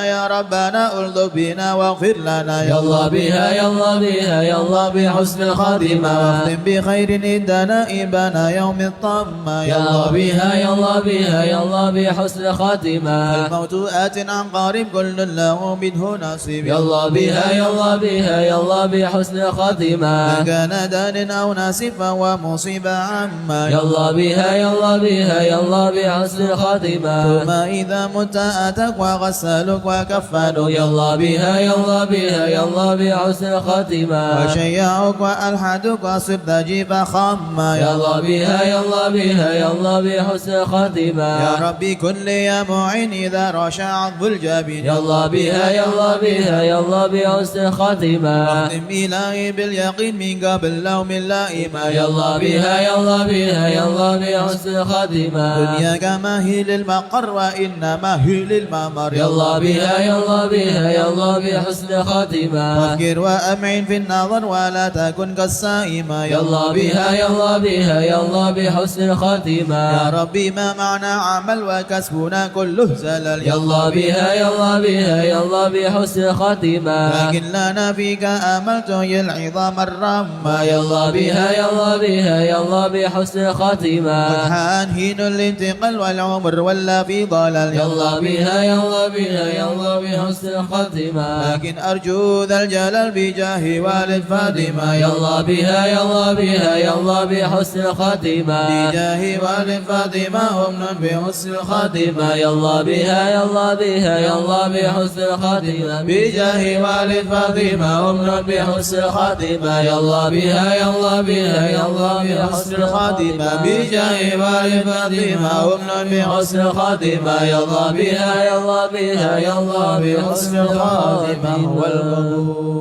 Speaker 3: يا ربنا ألطف بنا واغفر لنا
Speaker 1: يلا بها يلا بها يلا بحسن الخاتمة
Speaker 3: واختم بخير إدنا إبنا يوم الطمة
Speaker 1: يلا بها يلا بها يلا بحسن الخاتمة
Speaker 3: الموت آت عن قارب كل له منه نصيب
Speaker 1: يلا بها يلا بها يلا بحسن الخاتمة
Speaker 3: كان دان أو ناسب فهو مصيبة عامة
Speaker 1: يلا بها يلا بها يلا بحسن الخاتمة
Speaker 3: ثم إذا مت أتك وغسلك وكفنك
Speaker 1: يلا بها يلا بها يلا بحسن الخاتمة
Speaker 3: وشيعك وألحدك وصرت جيب خما
Speaker 1: يلا بها يلا بها يلا بحسن الخاتمة
Speaker 3: يا ربي كن لي يا معين إذا رشع عضب الجبين
Speaker 1: يلا بها يلا بها يلا بحسن الخاتمة
Speaker 3: واختم إلهي باليقين من قبل لوم اللائمة
Speaker 1: يلا بها يلا بها يلا بحسن الخاتمة
Speaker 3: دنيا كما هي للمقر وإنما هي للممر
Speaker 1: يلا بها يلا بها يلا بحسن الخاتمة
Speaker 3: وافكر وأمعن في النظر ولا تكن كالسائمة
Speaker 1: يلا بها يلا بها يلا بحسن الخاتمة
Speaker 3: يا ربي ما معنى عمل وكسبنا كله زلل
Speaker 1: يلا بها يلا بها يلا بحسن الخاتمة
Speaker 3: لكن لنا فيك أمل تهي العظام الرمة
Speaker 1: يلا بها يلا بها يلا بحسن الخاتمة
Speaker 3: والحان هين الانتقال والعمر ولا في ضلال
Speaker 1: يلا بها يلا بها يلا بحسن الخاتمة
Speaker 3: لكن أرجو ذا الجلال بجاه والد فاطمة
Speaker 1: يلا بها يلا بها يلا بحسن الخاتمة
Speaker 3: بجاه والد فاطمة أمن بحسن الخاتمة
Speaker 1: يلا بها يلا بها يلا بحسن الخاتمة
Speaker 3: بجاه والد فاطمة
Speaker 1: أمن بحسن الخاتمة يلا بها يلا بها يلا بحسن الخاتمة
Speaker 3: بجاه والد فاطمة أمن
Speaker 1: بحسن الخاتمة يلا بها يلا بها يلا بحسن الخاتمة
Speaker 3: والقبول.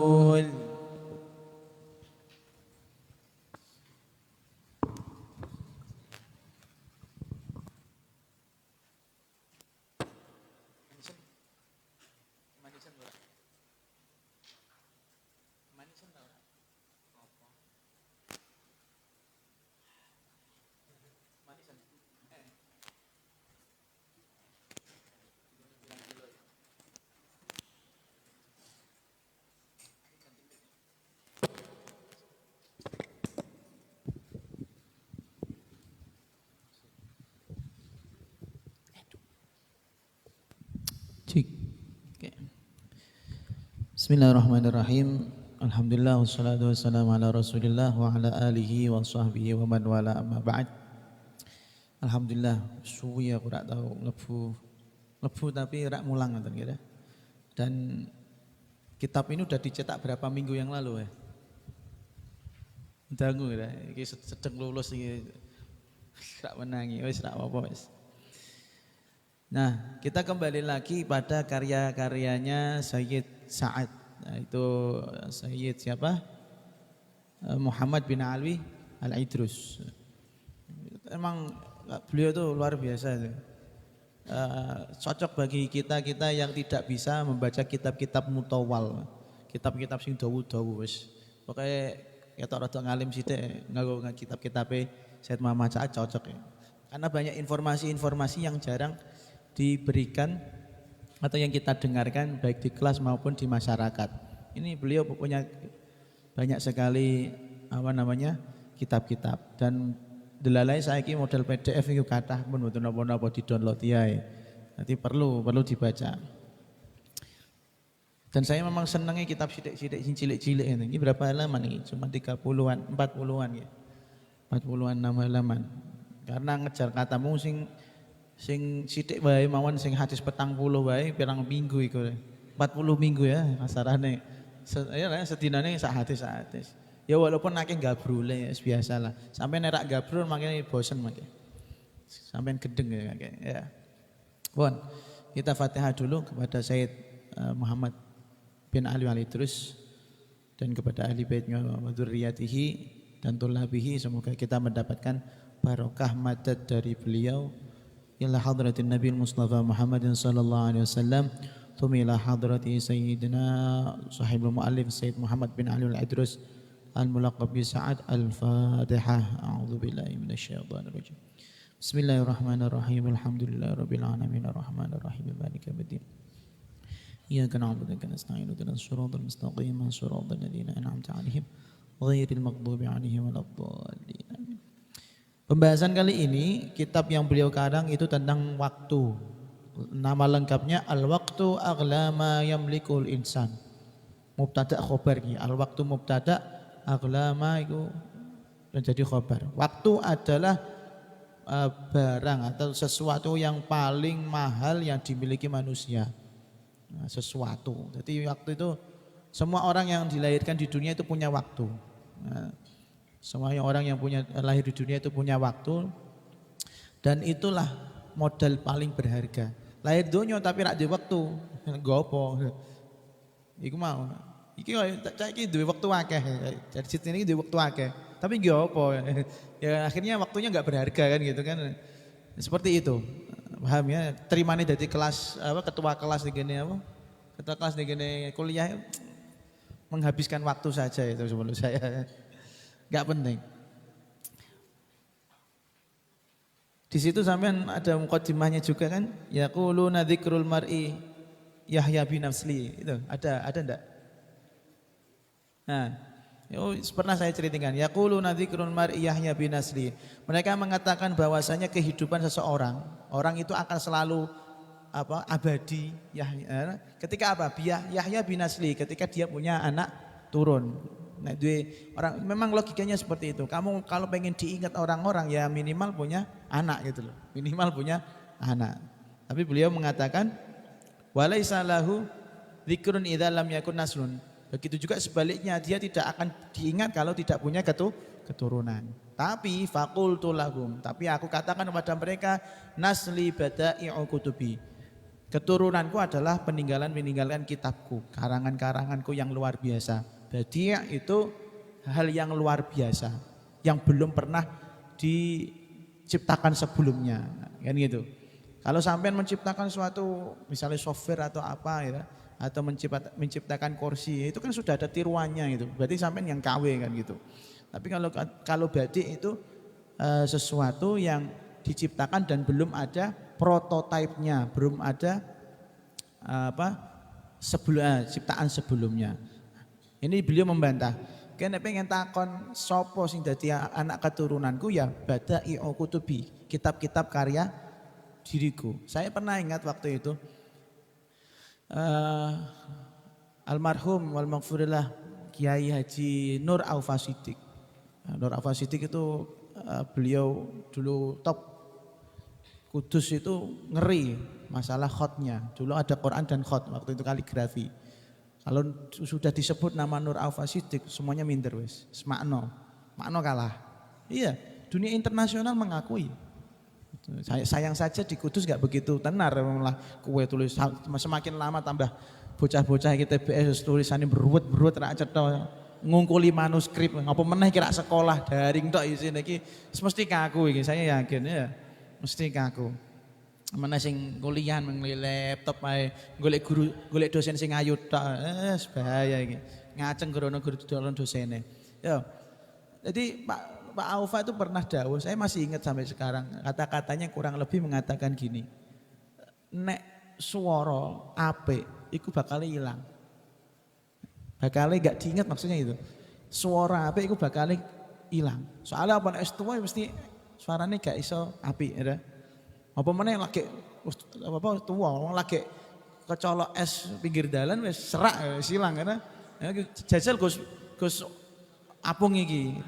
Speaker 3: Bismillahirrahmanirrahim. Alhamdulillah wassalatu wassalamu ala Rasulillah wa ala alihi wa sahbihi wa man wala amma ba'd. Alhamdulillah suwi aku rak tahu lebu tapi rak mulang ngoten kira. Dan kitab ini udah dicetak berapa minggu yang lalu ya? Dangu ya, iki sedeng lulus iki. Rak menangi, wis rak apa wis. Nah, kita kembali lagi pada karya-karyanya Sayyid Sa'ad. Nah, itu Sayyid siapa? Muhammad bin Alwi Al-Idrus. Emang beliau itu luar biasa itu. Cocok bagi kita-kita yang tidak bisa membaca kitab-kitab mutawal. Kitab-kitab sing dawu-dawu wis. Pokoke ketok rada ngalim sithik nganggo kitab-kitabe Sayyid Muhammad Sa'ad cocok ya. Karena banyak informasi-informasi yang jarang diberikan atau yang kita dengarkan baik di kelas maupun di masyarakat. Ini beliau punya banyak sekali kitab-kitab dan delalai saiki model PDF itu kathah pun mboten napa-napa di-download ya. Nanti perlu dibaca. Dan saya memang senangnya kitab sidik-sidik sing cilik-cilik ini. Ini berapa halaman ini? Cuma 30-an, 40-an ya. 40-an 6 halaman. Karena ngejar katamu sing sithik wae mawon sing hadis 40 wae pirang minggu iku. 40 minggu ya kasarane. Ya sedinane sak hadis. Ya walaupun akeh gabrule ya biasalah. Sampai nek rak gabrul makanya bosen makanya. Sampai gedeng ya. Bon, kita Fatihah dulu kepada Sayyid Muhammad bin Ali Al-Idrus dan kepada ahli baitnya wa dzurriyyatihi dan tulabihi, semoga kita mendapatkan barokah madad dari beliau. Ila hadratin Nabi Mustafa Muhammadin sallallahu alaihi wasallam, thumma ila hadrati sayyidina sahibul muallif Sayyid Muhammad bin Ali Al-Idrus al-mulaqab bi Sa'ad. Al-Fatihah. A'udzu billahi minasyaitonir rajim. Bismillahirrahmanirrahim. Alhamdulillahirabbil alamin arrahmanir rahim maliki yaumiddin. Iyyaka na'budu wa iyyaka nasta'in ihdinas siratal mustaqim siratal ladzina an'amta 'alaihim ghairil maghdubi 'alaihim waladdallin. Pembahasan kali ini kitab yang beliau karang itu tentang waktu. Nama lengkapnya Al-Waqtu Aghla Ma Yamlikul Insan. Mubtada khobar iki. Al-Waqtu mubtada, aghla ma itu menjadi khobar. Waktu adalah barang atau sesuatu yang paling mahal yang dimiliki manusia. Sesuatu. Jadi waktu itu semua orang yang dilahirkan di dunia itu punya waktu. Semua orang yang lahir di dunia itu punya waktu, dan itulah modal paling berharga. Lahir dunia tapi rak di waktu, gopo. Iku mau. Iki duwe waktu akeh. Jadi situ ini duwe waktu akeh. Tapi gopo. Ya akhirnya waktunya enggak berharga kan gitu kan. Seperti itu. Paham ya? Terimane dari kelas ketua kelas di gini ketua kelas di gini kuliah menghabiskan waktu saja itu menurut saya. Enggak penting. Di situ sampean ada mukadimahnya juga kan? Yaquluna dzikrul mar'i yahya bin nafsli. Itu ada enggak? Nah, pernah saya ceritakan. Yaquluna dzikrul mar'i yahya bin nafsli. Mereka mengatakan bahwasanya kehidupan seseorang, orang itu akan selalu abadi. Ketika apa? Yahya bin nafsli, ketika dia punya anak turun. Nah, orang memang logikanya seperti itu. Kamu kalau pengen diingat orang-orang ya minimal punya anak gitu loh. Minimal punya anak. Tapi beliau mengatakan walaisa lahu dzikrun idza lam yakun naslun. Begitu juga sebaliknya, dia tidak akan diingat kalau tidak punya keturunan. Tapi faqultu lahum, tapi aku katakan kepada mereka nasli bada'i'u kutubi. Keturunanku adalah peninggalan kitabku, karangan-karanganku yang luar biasa. Badi' itu hal yang luar biasa yang belum pernah diciptakan sebelumnya, kan gitu. Kalau sampean menciptakan suatu misalnya software atau apa ya, atau menciptakan kursi, itu kan sudah ada tiruannya gitu. Berarti sampean yang KW kan gitu. Tapi kalau badi' itu sesuatu yang diciptakan dan belum ada prototipenya, belum ada ciptaan sebelumnya. Ini beliau membantah. Kene pengen takon sopo sing dadi anak keturunanku ya bada'i kutubi, kitab-kitab karya diriku. Saya pernah ingat waktu itu almarhum wal maghfurillah Kiai Haji Nur Aufa Siddiq. Nur Aufa Siddiq itu beliau dulu top Kudus itu ngeri masalah khotnya. Dulu ada Quran dan khot, waktu itu kaligrafi. Kalau sudah disebut nama Nur Aufa Siddiq semuanya minder wes. Makno kalah. Iya, dunia internasional mengakui. Sayang saja di Kudus gak begitu tenar, malah kue tulis semakin lama tambah bocah-bocah kita TBS tulisannya beruwet rak cetha ngungkuli manuskrip apa meneh kira sekolah daring tok isine iki mesti kaku iki saya yakin ya. Mesti kaku. Mana sing kuliah menglih laptop ae, golek guru, golek dosen sing ayu tok. Bahaya iki. Ngaceng guru dosene. Ya. Jadi Pak Aufa itu pernah dawuh, saya masih ingat sampai sekarang. Kata-katanya kurang lebih mengatakan gini. Nek swara apik iku bakal ilang. Bakal gak diingat maksudnya itu. Suara apik iku bakal ilang. Soalnya apa nek tuwa mesti suaranya gak iso api ya. Apa meneh lagi apa tua wong lagi kecolok es pinggir dalan wis serak silang ya. Jajal Gus apung iki.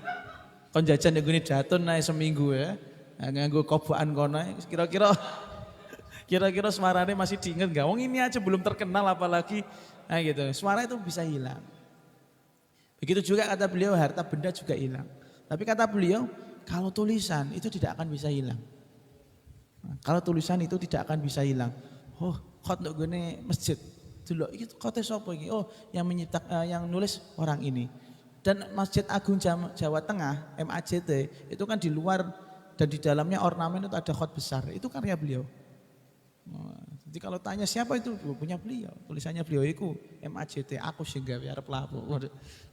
Speaker 3: Kon jajan ning gone Jatun nae seminggu ya. Nganggo kobokan kono kira-kira suaranya masih diinget gak? Wong ini aja belum terkenal apalagi gitu. Suara itu bisa hilang. Begitu juga kata beliau harta benda juga hilang. Tapi kata beliau kalau tulisan itu tidak akan bisa hilang. Kalau tulisan itu tidak akan bisa hilang. Oh, khot nduk gone masjid. Delok iki khote sapa iki? Oh, yang nulis orang ini. Dan Masjid Agung Jawa Tengah, MAJT, itu kan di luar dan di dalamnya ornamen itu ada khot besar. Itu karya beliau. Jadi kalau tanya siapa itu punya beliau, tulisannya beliau itu MAJT, aku sih gawe arep lapo.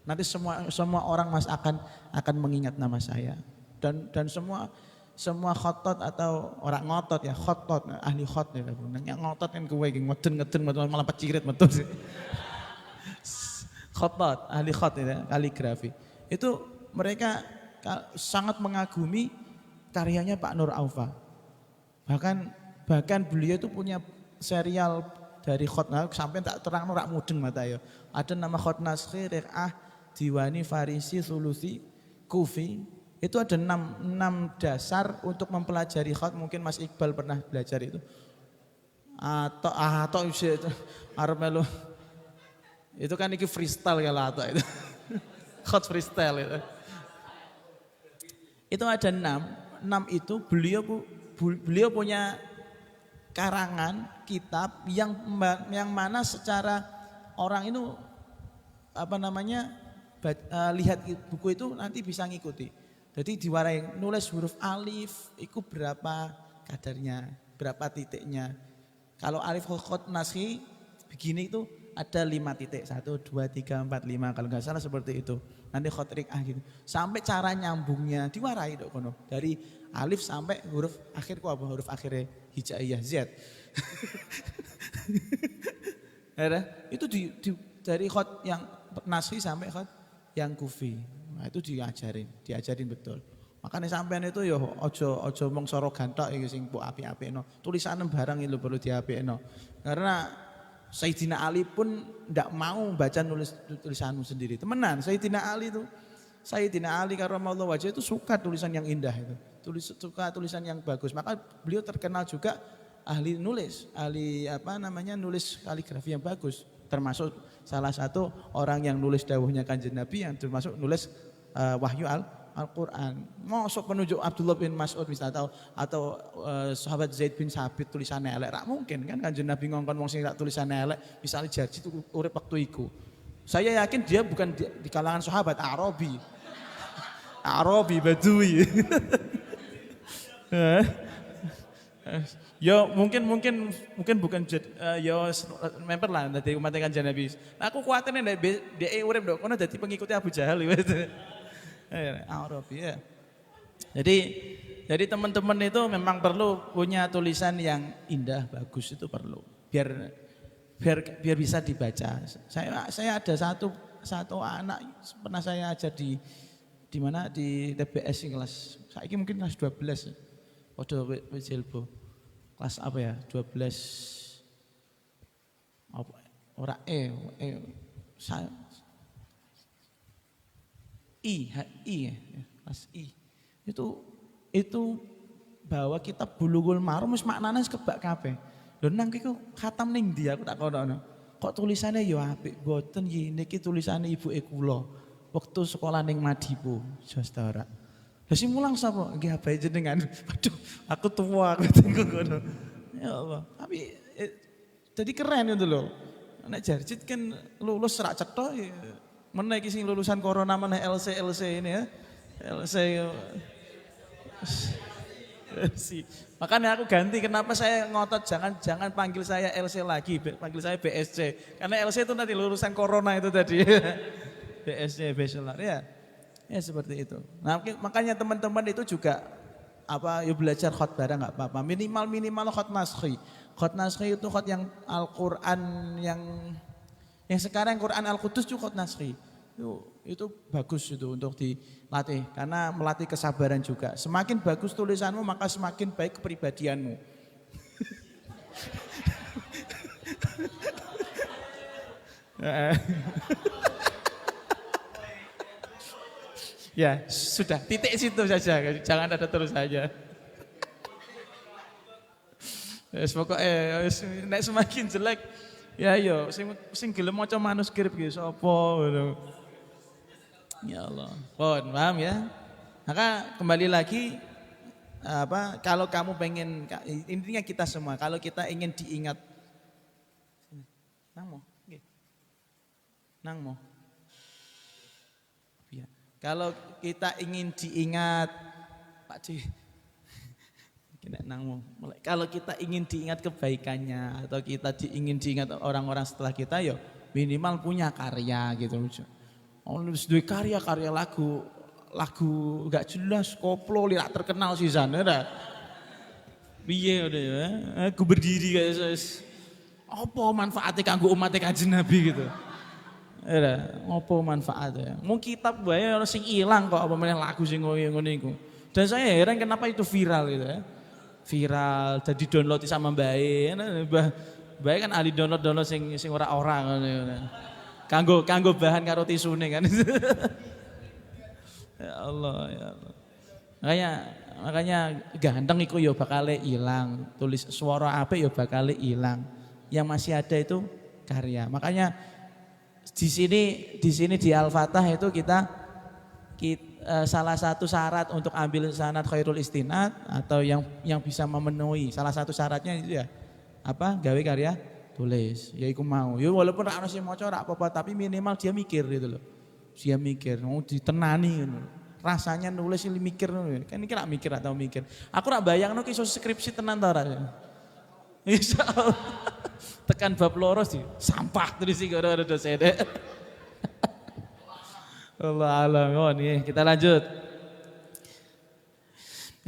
Speaker 3: Nanti semua orang Mas akan mengingat nama saya. Dan semua khotot atau orang ngotot ya, khotot ahli khot ya. Yang ngotot kan kowe iki ngeden malah pecirit metu sih. Khotot, ahli khot ya, kaligrafi. Itu mereka sangat mengagumi karyanya Pak Nur Aufa. Bahkan beliau itu punya serial dari khot sampai tak terang rak mudeng mata ya. Ada nama khot naskhi, riqah, diwani, farisi, sulusi, kufi. Itu ada 6 dasar untuk mempelajari khot. Mungkin Mas Iqbal pernah belajar itu. Atau itu arep melu. Itu kan iki freestyle kalau atau itu. Khot freestyle itu. Itu ada 6 itu beliau punya karangan kitab yang mana secara orang itu lihat buku itu nanti bisa ngikuti. Jadi diwarai nulis huruf alif itu berapa kadarnya, berapa titiknya. Kalau alif khot naskhi begini itu ada 5 titik, 1, 2, 3, 4, 5 kalau nggak salah seperti itu. Nanti khot riqah gitu. Sampai cara nyambungnya diwarai dok kono. Dari alif sampai huruf akhir apa huruf akhirnya hijaiyah Z. Itu dari khot yang naskhi sampai khot yang kufi. Nah, itu diajarin betul. Makanya sampean itu ya ojo mong soro gantok iki sing mbok apik-apikno. Tulisanem barang itu perlu diapikno. Karena Sayyidina Ali pun tidak mau baca tulisanmu sendiri. Temenan, Sayyidina Ali karramallahu wajhah itu suka tulisan yang indah itu. Suka tulisan yang bagus. Maka beliau terkenal juga ahli nulis kaligrafi yang bagus. Termasuk salah satu orang yang nulis dawuhnya Kanjeng Nabi yang termasuk nulis wahyu Al-Quran. Masuk penunjuk Abdullah bin Mas'ud misalnya atau sahabat Zaid bin Sabit tulisannya elek. Rak mungkin kan Kanjeng Nabi ngongkon wong sing tulisannya elek misalnya Jarji itu urip waktu iku. Saya yakin dia bukan di kalangan sahabat Arabi Badui. Ya mungkin bukan ya member lah dari umat Kanjeng Nabi. Aku kuatir nek dhek urip ndok kono dadi pengikuti Abu Jahal. Arabi ya. Jadi teman-teman itu memang perlu punya tulisan yang indah, bagus itu perlu. Biar bisa dibaca. Saya ada satu anak pernah saya ajar di mana di TBS kelas. Saiki mungkin kelas 12. Padha wis jilbo. Kelas apa ya? 12 apa ora Saya I ya, kelas I. Itu bahwa kitab Bulughul Maram wis maknane wis kebak kabeh. Lho nang iku khatam ning ndi aku tak kono. Kok tulisannya ya apik, boten niki tulisannya ibuke kula. Waktu sekolah ning Madipo, Jostara. Lah sing mulang sapa? Nggih abahe jenengan. Waduh, aku tua aku tenggo ngono. Ya Allah. Tapi jadi keren itu loh. Nek Jarjit kan lulus serak cetok ya. Meneh iki sing lulusan corona meneh LC ini ya. LC Makanya aku ganti, kenapa saya ngotot jangan panggil saya LC lagi, panggil saya BSC. Karena LC itu nanti lulusan corona itu tadi. BSC, bachelor ya. Ya seperti itu. Nah, makanya teman-teman itu juga ya belajar khot bareng nggak apa-apa. Minimal khot naskhi. Khot naskhi itu khot yang Al-Qur'an yang sekarang Quran Al-Qudus itu khot naskhi. Itu bagus itu untuk dilatih karena melatih kesabaran juga. Semakin bagus tulisanmu maka semakin baik kepribadianmu. Ya sudah, titik situ saja, jangan ada terus saja. Pokoknya nek semakin jelek ya yo sing gelem maca manuskrip ki sapa ngono. Ya Allah. Paham ya? Maka kembali lagi kalau kamu pengen, intinya kita semua kalau kita ingin diingat nangmo. Ya. Kalau kita ingin diingat Pak Ci. Kalau kita ingin diingat kebaikannya atau kita ingin diingat orang-orang setelah kita ya minimal punya karya gitu. Nulis duwe karya lagu gak jelas koplo lirak terkenal sih sana dah. Piye udah ya? Aku berdiri kayak apa manfaatnya kanggo umat Kanjeng Nabi gitu. Ya, apa manfaatnya? Mau kitab bae orang sing ilang kok apa meneh lagu sing ngono iku. Dan saya heran kenapa itu viral gitu ya. Viral jadi download sama Mbah kan ahli download sing ora ngono. Kanggo bahan karo tisune kan. Ya Allah. Makanya ganteng iku ya bakal hilang, tulis suara apik ya bakal hilang. Yang masih ada itu karya. Makanya di sini di Al-Fatah itu kita salah satu syarat untuk ambil sanad khairul istinad atau yang bisa memenuhi salah satu syaratnya itu ya gawe karya tulis, ya iku mau. Ya walaupun ra ono sing maca ra apa-apa, tapi minimal dia mikir gitu loh. Dia mikir, mau ditenani gitu. Rasanya nulis ini mikir kan iki ra mikir atau mikir. Aku ra bayangno ki iso skripsi tenan ta ora. Insyaallah. Tekan bab loro sih, sampah terus iki ora ada dosen. Allah alam, kita lanjut.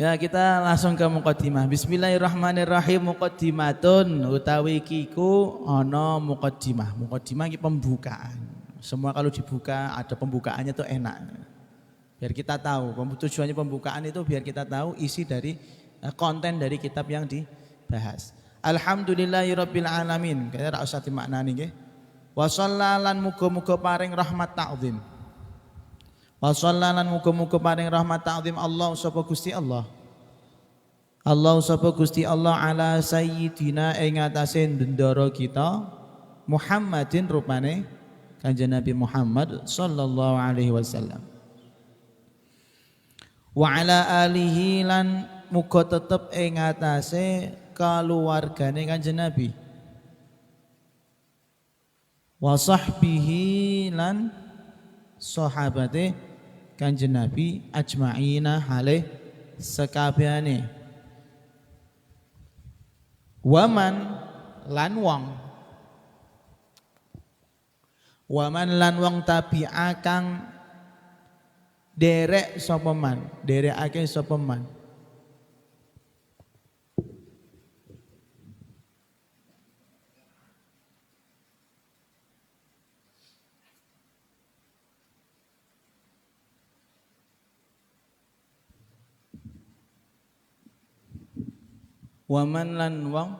Speaker 3: Ya kita langsung ke muqaddimah. Bismillahirrahmanirrahim. Muqaddimatun utawi kiku ana muqaddimah. Muqaddimah iki pembukaan. Semua kalau dibuka ada pembukaannya tuh enak. Biar kita tahu, tujuannya pembukaan itu biar kita tahu isi dari konten dari kitab yang dibahas. Alhamdulillahirabbil alamin. Kaya ra usah dimaknani nggih. Wa shallalan muga-muga paring rahmat ta'zim. Wa shallalan muga-muga paring rahmat ta'zim Allah sapa Gusti Allah. Allah sapa Gusti Allah ala sayyidina ing atase ndendara kita Muhammadin rupane Kanjeng Nabi Muhammad sallallahu alaihi wasallam. Wa ala alihi lan muga tetep ing atase kaluwargane Kanjeng Nabi. Wa sahbihi lan sahabate Kanjeng Nabi ajma'ina halih sekabehane. Waman lan wong tabi'a kang derek sapa man, derekake sapa man. Waman lan wong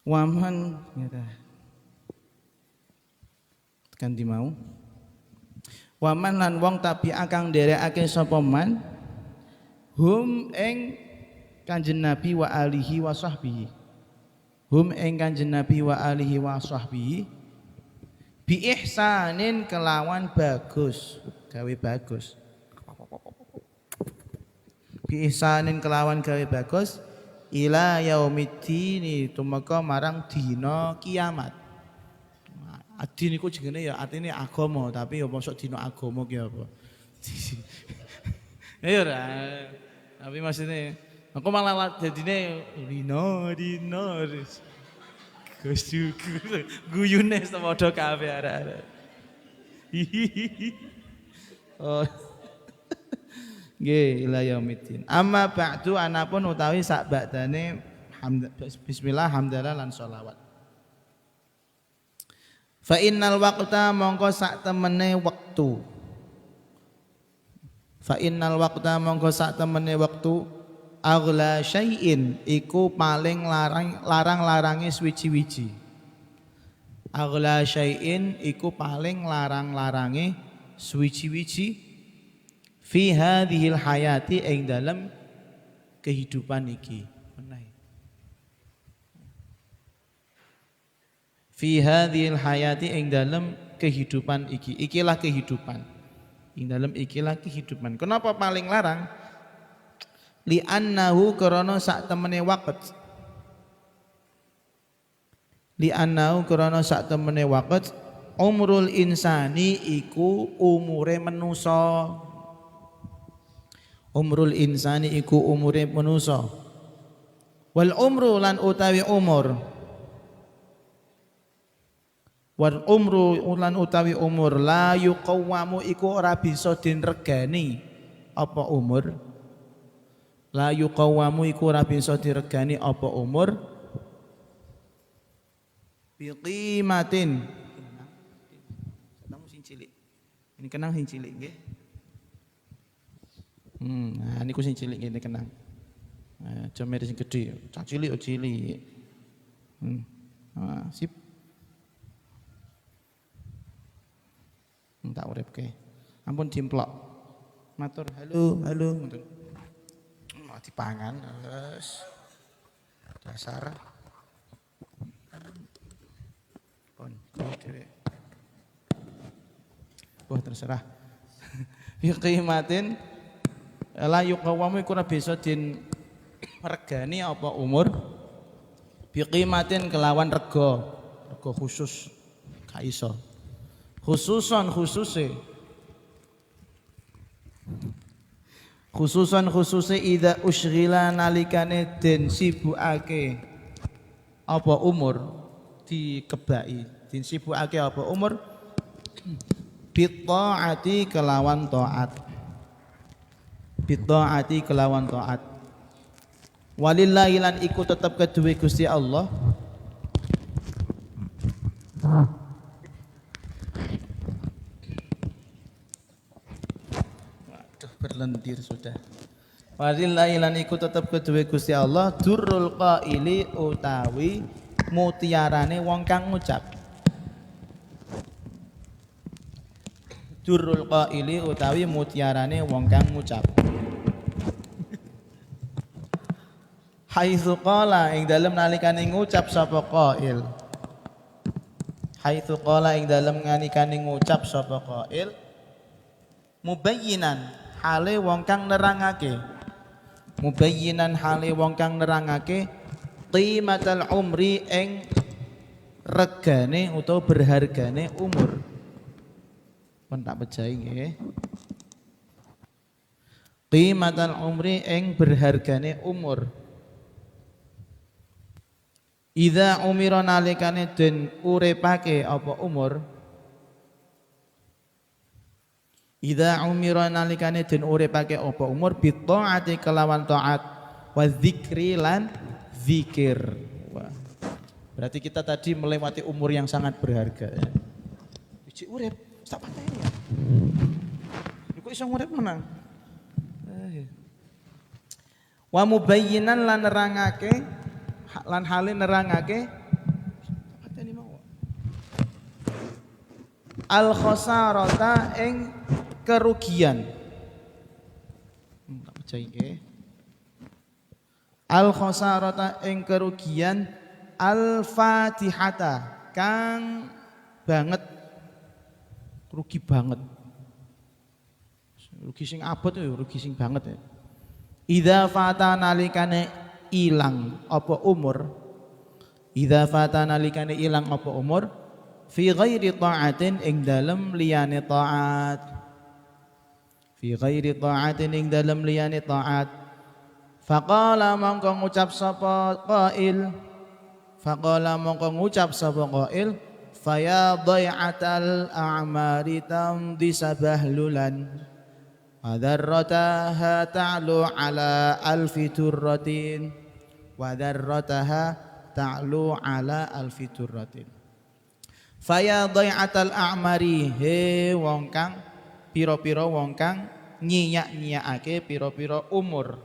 Speaker 3: Waman ngeta. Tekan di mau. Waman lan wong tabi'a kang nderekake sapa man hum ing Kanjeng Nabi wa alihi wa sahbihi. Hum ing Kanjeng Nabi wa alihi wa sahbihi bi ihsanin kelawan bagus, gawe bagus. Bi ihsanin kelawan gawe bagus ila yaumiddin tumeka marang dina kiamat. Adin iku jenenge ya artine agama, tapi ya mosok dina agama ki apa. Ya ora. Tapi maksudnya aku malah jadine dina Gus guyune padha kabeh arek-arek. Oh. Nggih ila yaumiddin. Amma ba'du anapun utawi sak badane bismillah hamdalah lan sholawat. Fa innal waqta mongko sak temene wektu. Fa innal waqta mongko sak temene wektu aghla syai'in iku paling larang-larange swiji-wiji. Aghla syai'in iku paling larang-larange swiji-wiji fi hadhil hayati ing dalam kehidupan iki. Fi hadhil hayati ing dalam kehidupan iki. Ikilah kehidupan. Ing dalam ikilah kehidupan. Kenapa paling larang? Li annahu karana sak temene waqt. Li annahu karana sak temene waqt umrul insani iku umure manusa. Umrul insani iku umure manusa. Wal umru lan utawi umur. Wal umru ulan utawi umur la yuqawwamu iku ora bisa den regani apa umur. La yuqawwamu iku ora bisa diregani apa umur. Biqimatin. Kenang sing cilik. Ini kenang sing cilik nggih. Nah niku sing cilik ngene kenang. Jamir sing gedhe, cah cilik cilik. Sip. Tak uripke. Ampun dimplok. Matur halo. Dipangan wis. Dasar. Pun dhewe. Wah terserah. Ya qimatin la yuqawamu iku ora bisa din regani apa umur. Bi qimatin kelawan rega khusus gak iso. Khususan khususe idza usghila nalikane den sibukake apa umur dikebaki den sibukake apa umur bittaati kelawan taat walillahi lan iku tetep keduwe Gusti Allah. Berlendir sudah. Walillahi lan iku tetep keduwe Gusti Allah durrul qaili utawi mutiarane wong kang ngucap. Durrul qaili utawi mutiarane wong kang ngucap. Haitsu qala ing dalem nalikane ngucap sapa qail. Haitsu qala ing dalem nalikane ngucap sapa qail mubayyinan hale wong kang nerangake qimatal umri ing regane utawa berhargane umur. Pun tak pejahi nggih. Qimatal umri ing berhargane umur. Idza umira nalikane den uripake apa umur. Idza umira nalikane den uripake apa umur bi taati kelawan taat wa dzikri lan zikir. Wah. Berarti kita tadi melewati umur yang sangat berharga ya. Biji urip tak pateni ya. Kok iso urip menang. Wa mubayyinan lan nerangake lan hale nerangake Pateni mawon. Al khosarata ing kerugian. Tak percaya nggih. Al khosarata ing kerugian al fatihata kang banget rugi banget. Rugi sing abot ya rugi sing banget ya. Idza fata nalikane ilang apa umur. Idza fata nalikane ilang apa umur fi ghairi ta'atin ing dalem liyane taat. Fi ghairi ta'atin ing dalem liyane taat. Faqala mongko ngucap sapa qail. Faqala mongko ngucap sapa qail faya dhai'atal a'mari tamdi sabahlulan wadarrataha ta'lu ala alfi turratin wadarrataha ta'lu ala alfi turratin faya dhai'atal a'mari he wong kang pira-pira wong kang nyiyak-nyiyakake pira-pira umur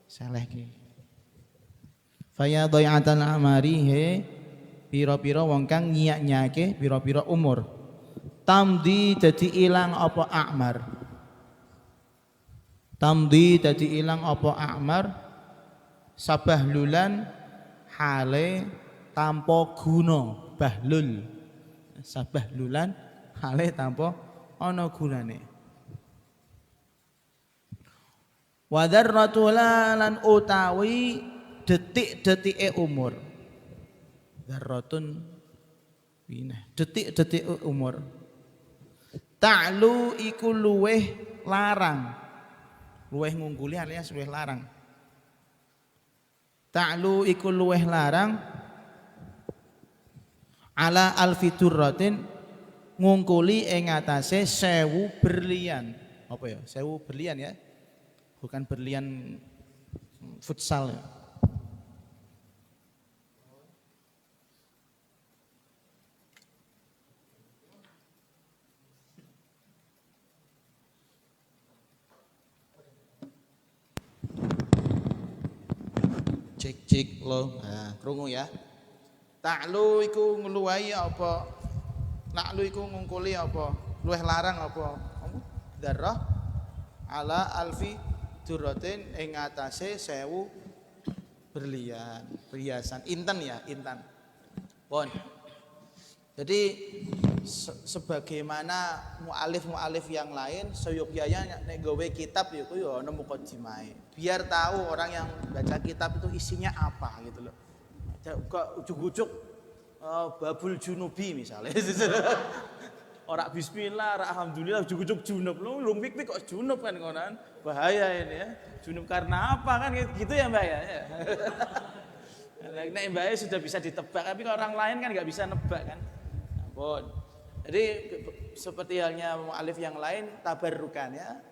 Speaker 3: saleh ki faya dhai'atal a'mari he pira-pira wong kang nyiyak-nyiyake pira-pira umur tamdi dadi ilang apa a'mar tamdi dadi ilang apa a'mar sabahlulan hale tanpa guna bahlul sabahlulan hale tanpa ana gunane wadarratulan utawi detik-detike umur darratun detik-detik umur ta'lu iku luweh larang luweh ngungkuli alias luweh larang ta'lu iku luweh larang ala alfi turratin ngungkuli ing atase 1000 berlian apa ya 1000 berlian ya bukan berlian futsal ya. Cek lo, nah krungu ya. Ta'lu iku ngluwahi apa? Na'lu iku ngungkuli apa? Luweh larang apa? Darah ala alfi durratin ing atase 1000 berlian, perhiasan intan ya, intan. Pon. Jadi sebagaimana mualif yang lain seyogyanya nek gawe kitab ya ku ya ana mukadimahe. Biar tahu orang yang baca kitab itu isinya apa gitu loh. Kok ujug-ujug babul junubi misalnya. Ora bismillah, ora alhamdulillah ujug-ujug junub. Lu pik kok junub kan ngonan. Bahaya ini ya. Junub karena apa kan gitu ya Mbak ya. Nek Mbak sudah bisa ditebak tapi kalau orang lain kan enggak bisa nebak kan. Ampun. Jadi seperti halnya mu'alif yang lain tabarrukan ya.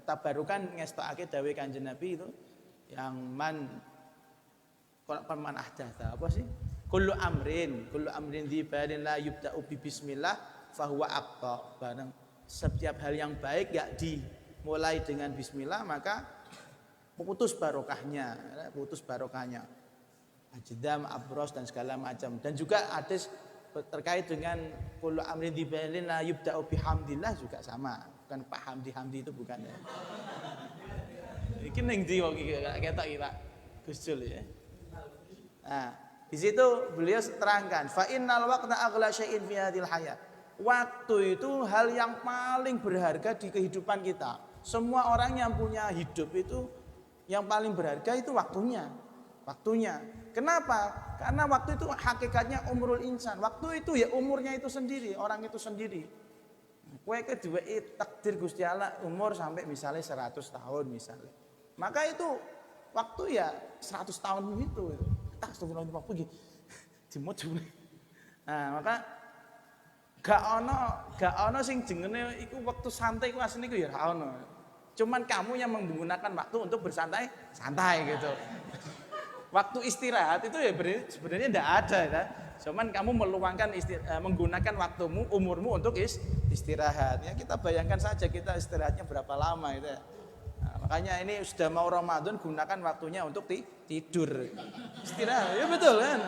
Speaker 3: Tabarrukan ngestokake dawuh Kanjeng Nabi itu yang man ahdatha apa sih? Kullu amrin dzibalin la yubda'u bi bismillah fahuwa aqta. Barang setiap hal yang baik ya dimulai dengan bismillah maka putus barokahnya. Ajdam, abros dan segala macam. Dan juga hadis terkait dengan kullu amrin dzibalin la yubda'u bihamdillah juga sama. Bukan Pak Hamdi itu bukan ya. Iki ning ndi wong iki ketok iki Pak Gus Jul ya. Nah, di situ beliau terangkan fa innal waqta aghla syai'in fi hadhil hayat. Waktu itu hal yang paling berharga di kehidupan kita. Semua orang yang punya hidup itu yang paling berharga itu waktunya. Kenapa? Karena waktu itu hakikatnya umrul insan. Waktu itu ya umurnya itu sendiri, orang itu sendiri. Kowe kedua takdir Gusti Allah umur sampai misalnya 100 tahun misalnya. Maka itu waktu ya 100 tahun itu. Astagfirullah apa iki? Jemot. Nah, maka gak ono sing jenenge iku waktu santai ku asline iku ya gak ono. Cuman kamu yang menggunakan waktu untuk bersantai gitu. Waktu istirahat itu ya sebenarnya tidak ada ya. Cuman kamu meluangkan menggunakan waktumu, umurmu untuk istirahat. Ya kita bayangkan saja kita istirahatnya berapa lama itu ya. Nah, makanya ini sudah mau Ramadan gunakan waktunya untuk tidur. Istirahat. Ya betul kan?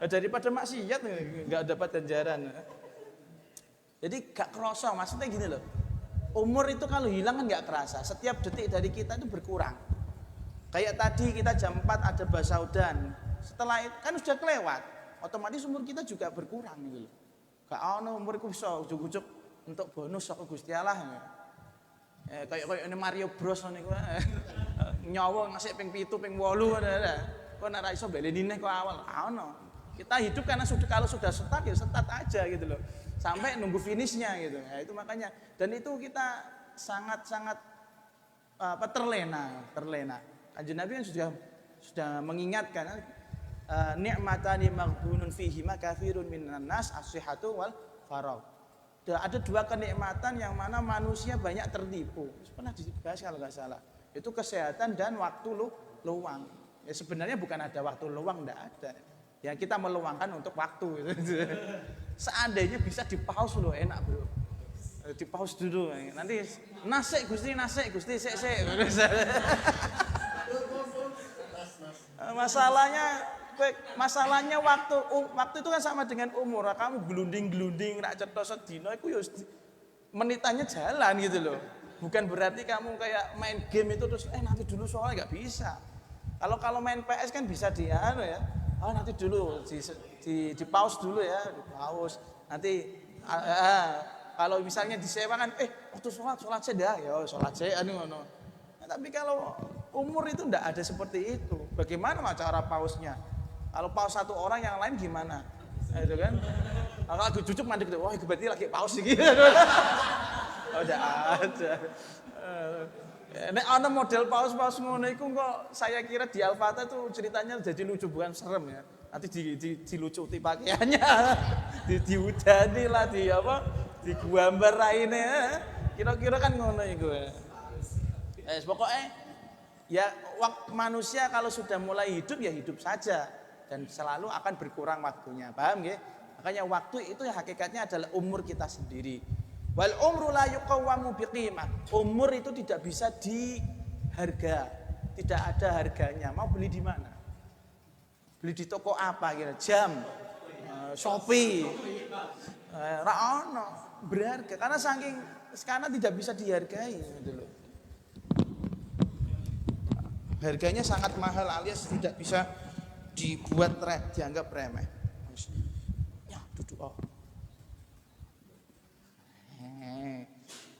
Speaker 3: Daripada maksiat nggak dapat ganjaran. Jadi gak kerasa, maksudnya gini loh. Umur itu kalau hilang kan gak kerasa. Setiap detik dari kita itu berkurang. Kayak tadi kita jam 4 ada basaudan. Setelah itu kan sudah kelewat. Otomatis umur kita juga berkurang gitu loh. Gak ono umurku bisa ujuk-ujuk untuk bonus aku Gusti Allah. Kayak ini Mario Bros niku. Nyawa ngasih ping 7 ping 8 kok nek ra iso belenine kok awal. Ono. Kita hidup karena kalau sudah start ya start aja gitu loh. Sampai nunggu finishnya gitu. Ya, itu makanya. Dan itu kita sangat-sangat terlena. Kanjeng Nabi kan sudah mengingatkan ni'matani maghbunun fihi ma katsirun minan nas as-sihhatu wal faragh. Ada dua kenikmatan yang mana manusia banyak tertipu. Pernah dibahas kalau nggak salah. Itu kesehatan dan waktu luang. Ya sebenarnya bukan ada waktu luang, enggak ada. Ya kita meluangkan untuk waktu. Seandainya bisa di-pause loh, enak bro. Di-pause dulu. Nanti nasik Gusti, sik. Masalahnya waktu itu kan sama dengan umur. Kamu gelunding rak cetha sedina iku ya menitannya jalan gitu loh. Bukan berarti kamu kayak main game itu terus nanti dulu soalnya nggak bisa. Kalau main PS kan bisa ya. Nanti dulu di pause dulu ya, di pause. Nanti kalau misalnya disewa kan waktu sholat saja ya, sholat saja ngono. Nah, tapi kalau umur itu enggak ada seperti itu. Bagaimana cara pausnya? Kalau pause satu orang yang lain gimana? Itu kan. Kalau lagi cucuk mandek gitu, wah berarti lagi pause gitu. Udah ada. Nek ana model paus-paus ngono iku kok saya kira di Alfata tuh ceritanya jadi lucu bukan serem ya. Nanti dilucuti pakaiannya, diudani lah digambar raine. Kira-kira kan ngono iku. Pokoknya ya manusia kalau sudah mulai hidup ya hidup saja dan selalu akan berkurang waktunya. Paham nggih? Makanya waktu itu ya hakikatnya adalah umur kita sendiri. Wal umru la yuqawwamu biqimah. Umur itu tidak bisa diharga. Tidak ada harganya. Mau beli di mana? Beli di toko apa kira? Jam. Shopee. Ra ono berharga karena sekarang tidak bisa dihargai gitu loh. Harganya sangat mahal alias tidak bisa dibuat dianggap remeh. Ya, duduk.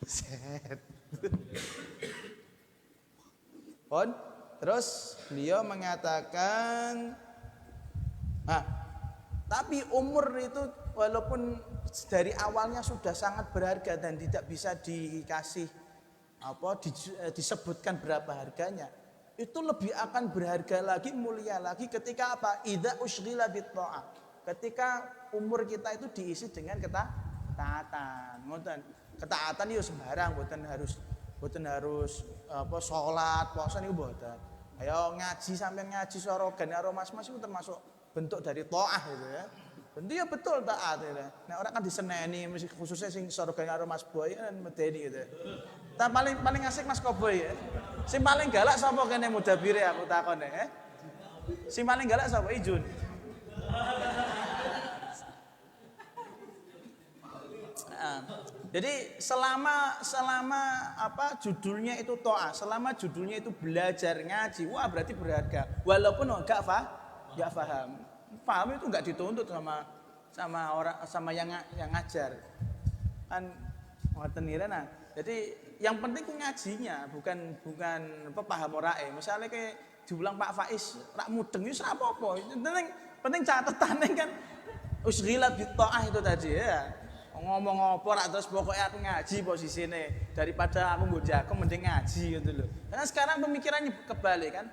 Speaker 3: Set. Terus beliau mengatakan, tapi umur itu walaupun dari awalnya sudah sangat berharga dan tidak bisa dikasih disebutkan berapa harganya, itu lebih akan berharga lagi, mulia lagi ketika apa? Idza ushghila bit ta'ah. Ketika umur kita itu diisi dengan ketaatan. Ketaatan itu sembarang, mboten harus salat, puasa niku mboten. Ayo ngaji sampai ngaji sorogan karo mas-mas itu termasuk bentuk dari taat gitu ya. Bentuk ya betul taat gitu. Nah, orang kan diseneni khususnya sing sorogan karo Mas Boy kan medeni gitu. Ta paling asik Mas Koboy ya. Sing paling galak sapa kene mudabire aku takon ya. Sing paling galak sapa Ijun? Jadi selama judulnya itu to'ah, selama judulnya itu belajar ngaji, wah berarti berharga. Walaupun enggak paham. Paham itu enggak dituntut sama yang ngajar. Kan ngoten nirana. Jadi yang penting ku ngajinya, bukan paham orae. Misalnya kayak diulang Pak Faiz rak mudeng wis ora apa-apa. Penting catetane kan usghilat bit to'ah itu tadi ya. Ngomong apa rak terus pokoknya aku ngaji posisine daripada aku mbok jago mending ngaji gitu loh. Karena sekarang pemikirannya kebalik kan.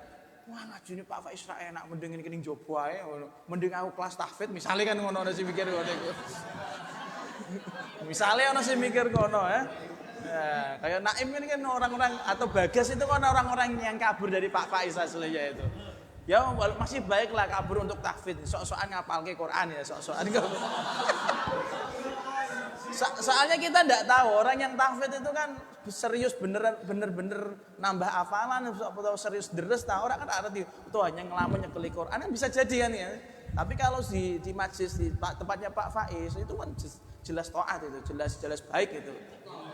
Speaker 3: Wah ngaji ini Pak Faiz ra enak mending ini njaba ae ngono. Mending aku kelas tahfidz misalnya kan ngono ana sing mikir ngono iku. Misalnya ana sing mikir ngono ya. Nah, kayak Naim ini kan orang-orang atau Bagas itu kan orang-orang yang kabur dari Pak Faiz aslinya itu. Ya masih baiklah kabur untuk tahfidz. Sok-sokan ngapalke Quran ya, sok-sokan. Soalnya kita enggak tahu orang yang tahfidz itu kan serius bener-bener nambah hafalan atau serius deres tahu orang kan arti itu hanya ngelamun nyekeli Quran kan bisa jadi kan ya. Tapi kalau di majlis di tempatnya Pak Faiz itu kan jelas taat itu, jelas baik itu.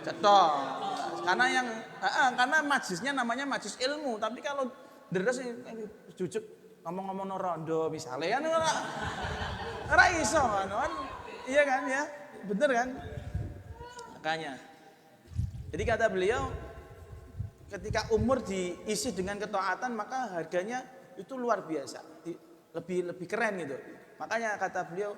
Speaker 3: Cetok. Karena majlisnya namanya majlis ilmu, tapi kalau deres jujuk ngomong-ngomong rondo misalnya kan ora iso kan. Iya kan ya? Bener kan? Makanya. Jadi kata beliau ketika umur diisi dengan ketaatan maka harganya itu luar biasa. Lebih keren gitu. Makanya kata beliau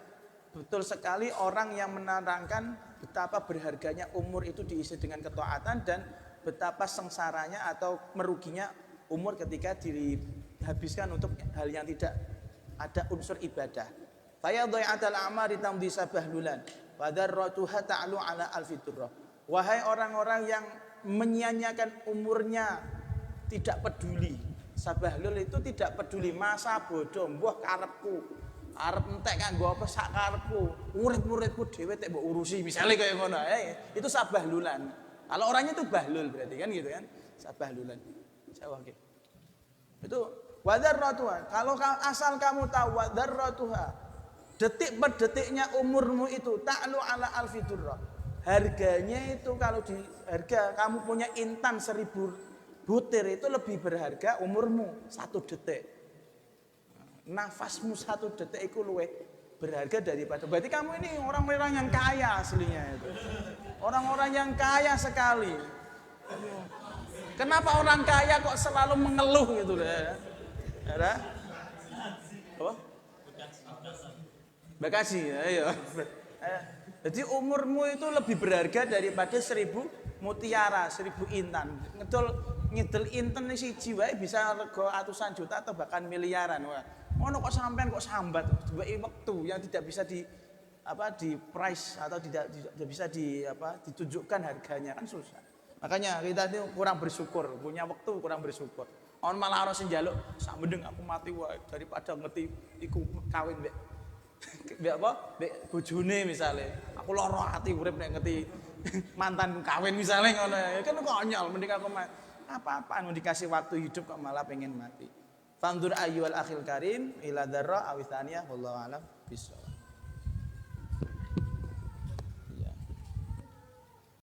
Speaker 3: betul sekali orang yang menerangkan betapa berharganya umur itu diisi dengan ketaatan dan betapa sengsaranya atau meruginya umur ketika dihabiskan untuk hal yang tidak ada unsur ibadah. Fa dhai'atul a'mari tamdi sabahlulan wa darratuha ta'lu ala alfiturrah. Wahai orang-orang yang menyia-nyiakan umurnya, tidak peduli. Sabahlul itu tidak peduli masa bodoh, mbah karepku. Arep entek kanggo apa sak karepku. Urip-uripku dhewe tek mbok urusi, misalnya kayak ngono. Itu sabahlulan. Kalau orangnya itu bahlul berarti kan gitu kan. Sabahlulan. Oke. Itu wadarratuha. Kalau asal kamu tahu wadarratuha, detik per detiknya umurmu itu ta'lu ala alfiturrah. Harganya itu kalau di harga kamu punya intan 1000 butir itu lebih berharga umurmu 1 detik. Nafasmu 1 detik itu luwih berharga daripada. Berarti kamu ini orang-orang yang kaya aslinya itu. Orang-orang yang kaya sekali. Kenapa orang kaya kok selalu mengeluh gitu ya? Ada? Apa? Bekasi, ayo. Jadi umurmu itu lebih berharga daripada 1000 mutiara, 1000 intan. Ngidel intan siji wae bisa rego ratusan juta atau bahkan miliaran. Wah, ngono kok sampean kok sambat duwe waktu yang tidak bisa di price atau tidak bisa ditunjukkan harganya kan susah. Makanya kita itu kurang bersyukur, punya waktu kurang bersyukur. On malah harus njaluk sak mending aku mati wae daripada ngerti iku kawin mbek mbek bojone misale. Aku lara ati urip nek ngerti mantanku kawin misale ngono. Ya kan konyol mending aku apa-apaan dikasih waktu hidup kok malah pengen mati. Fandur ayyuhal akhil karim ila darra awithaniyah wallahu alam bisawab.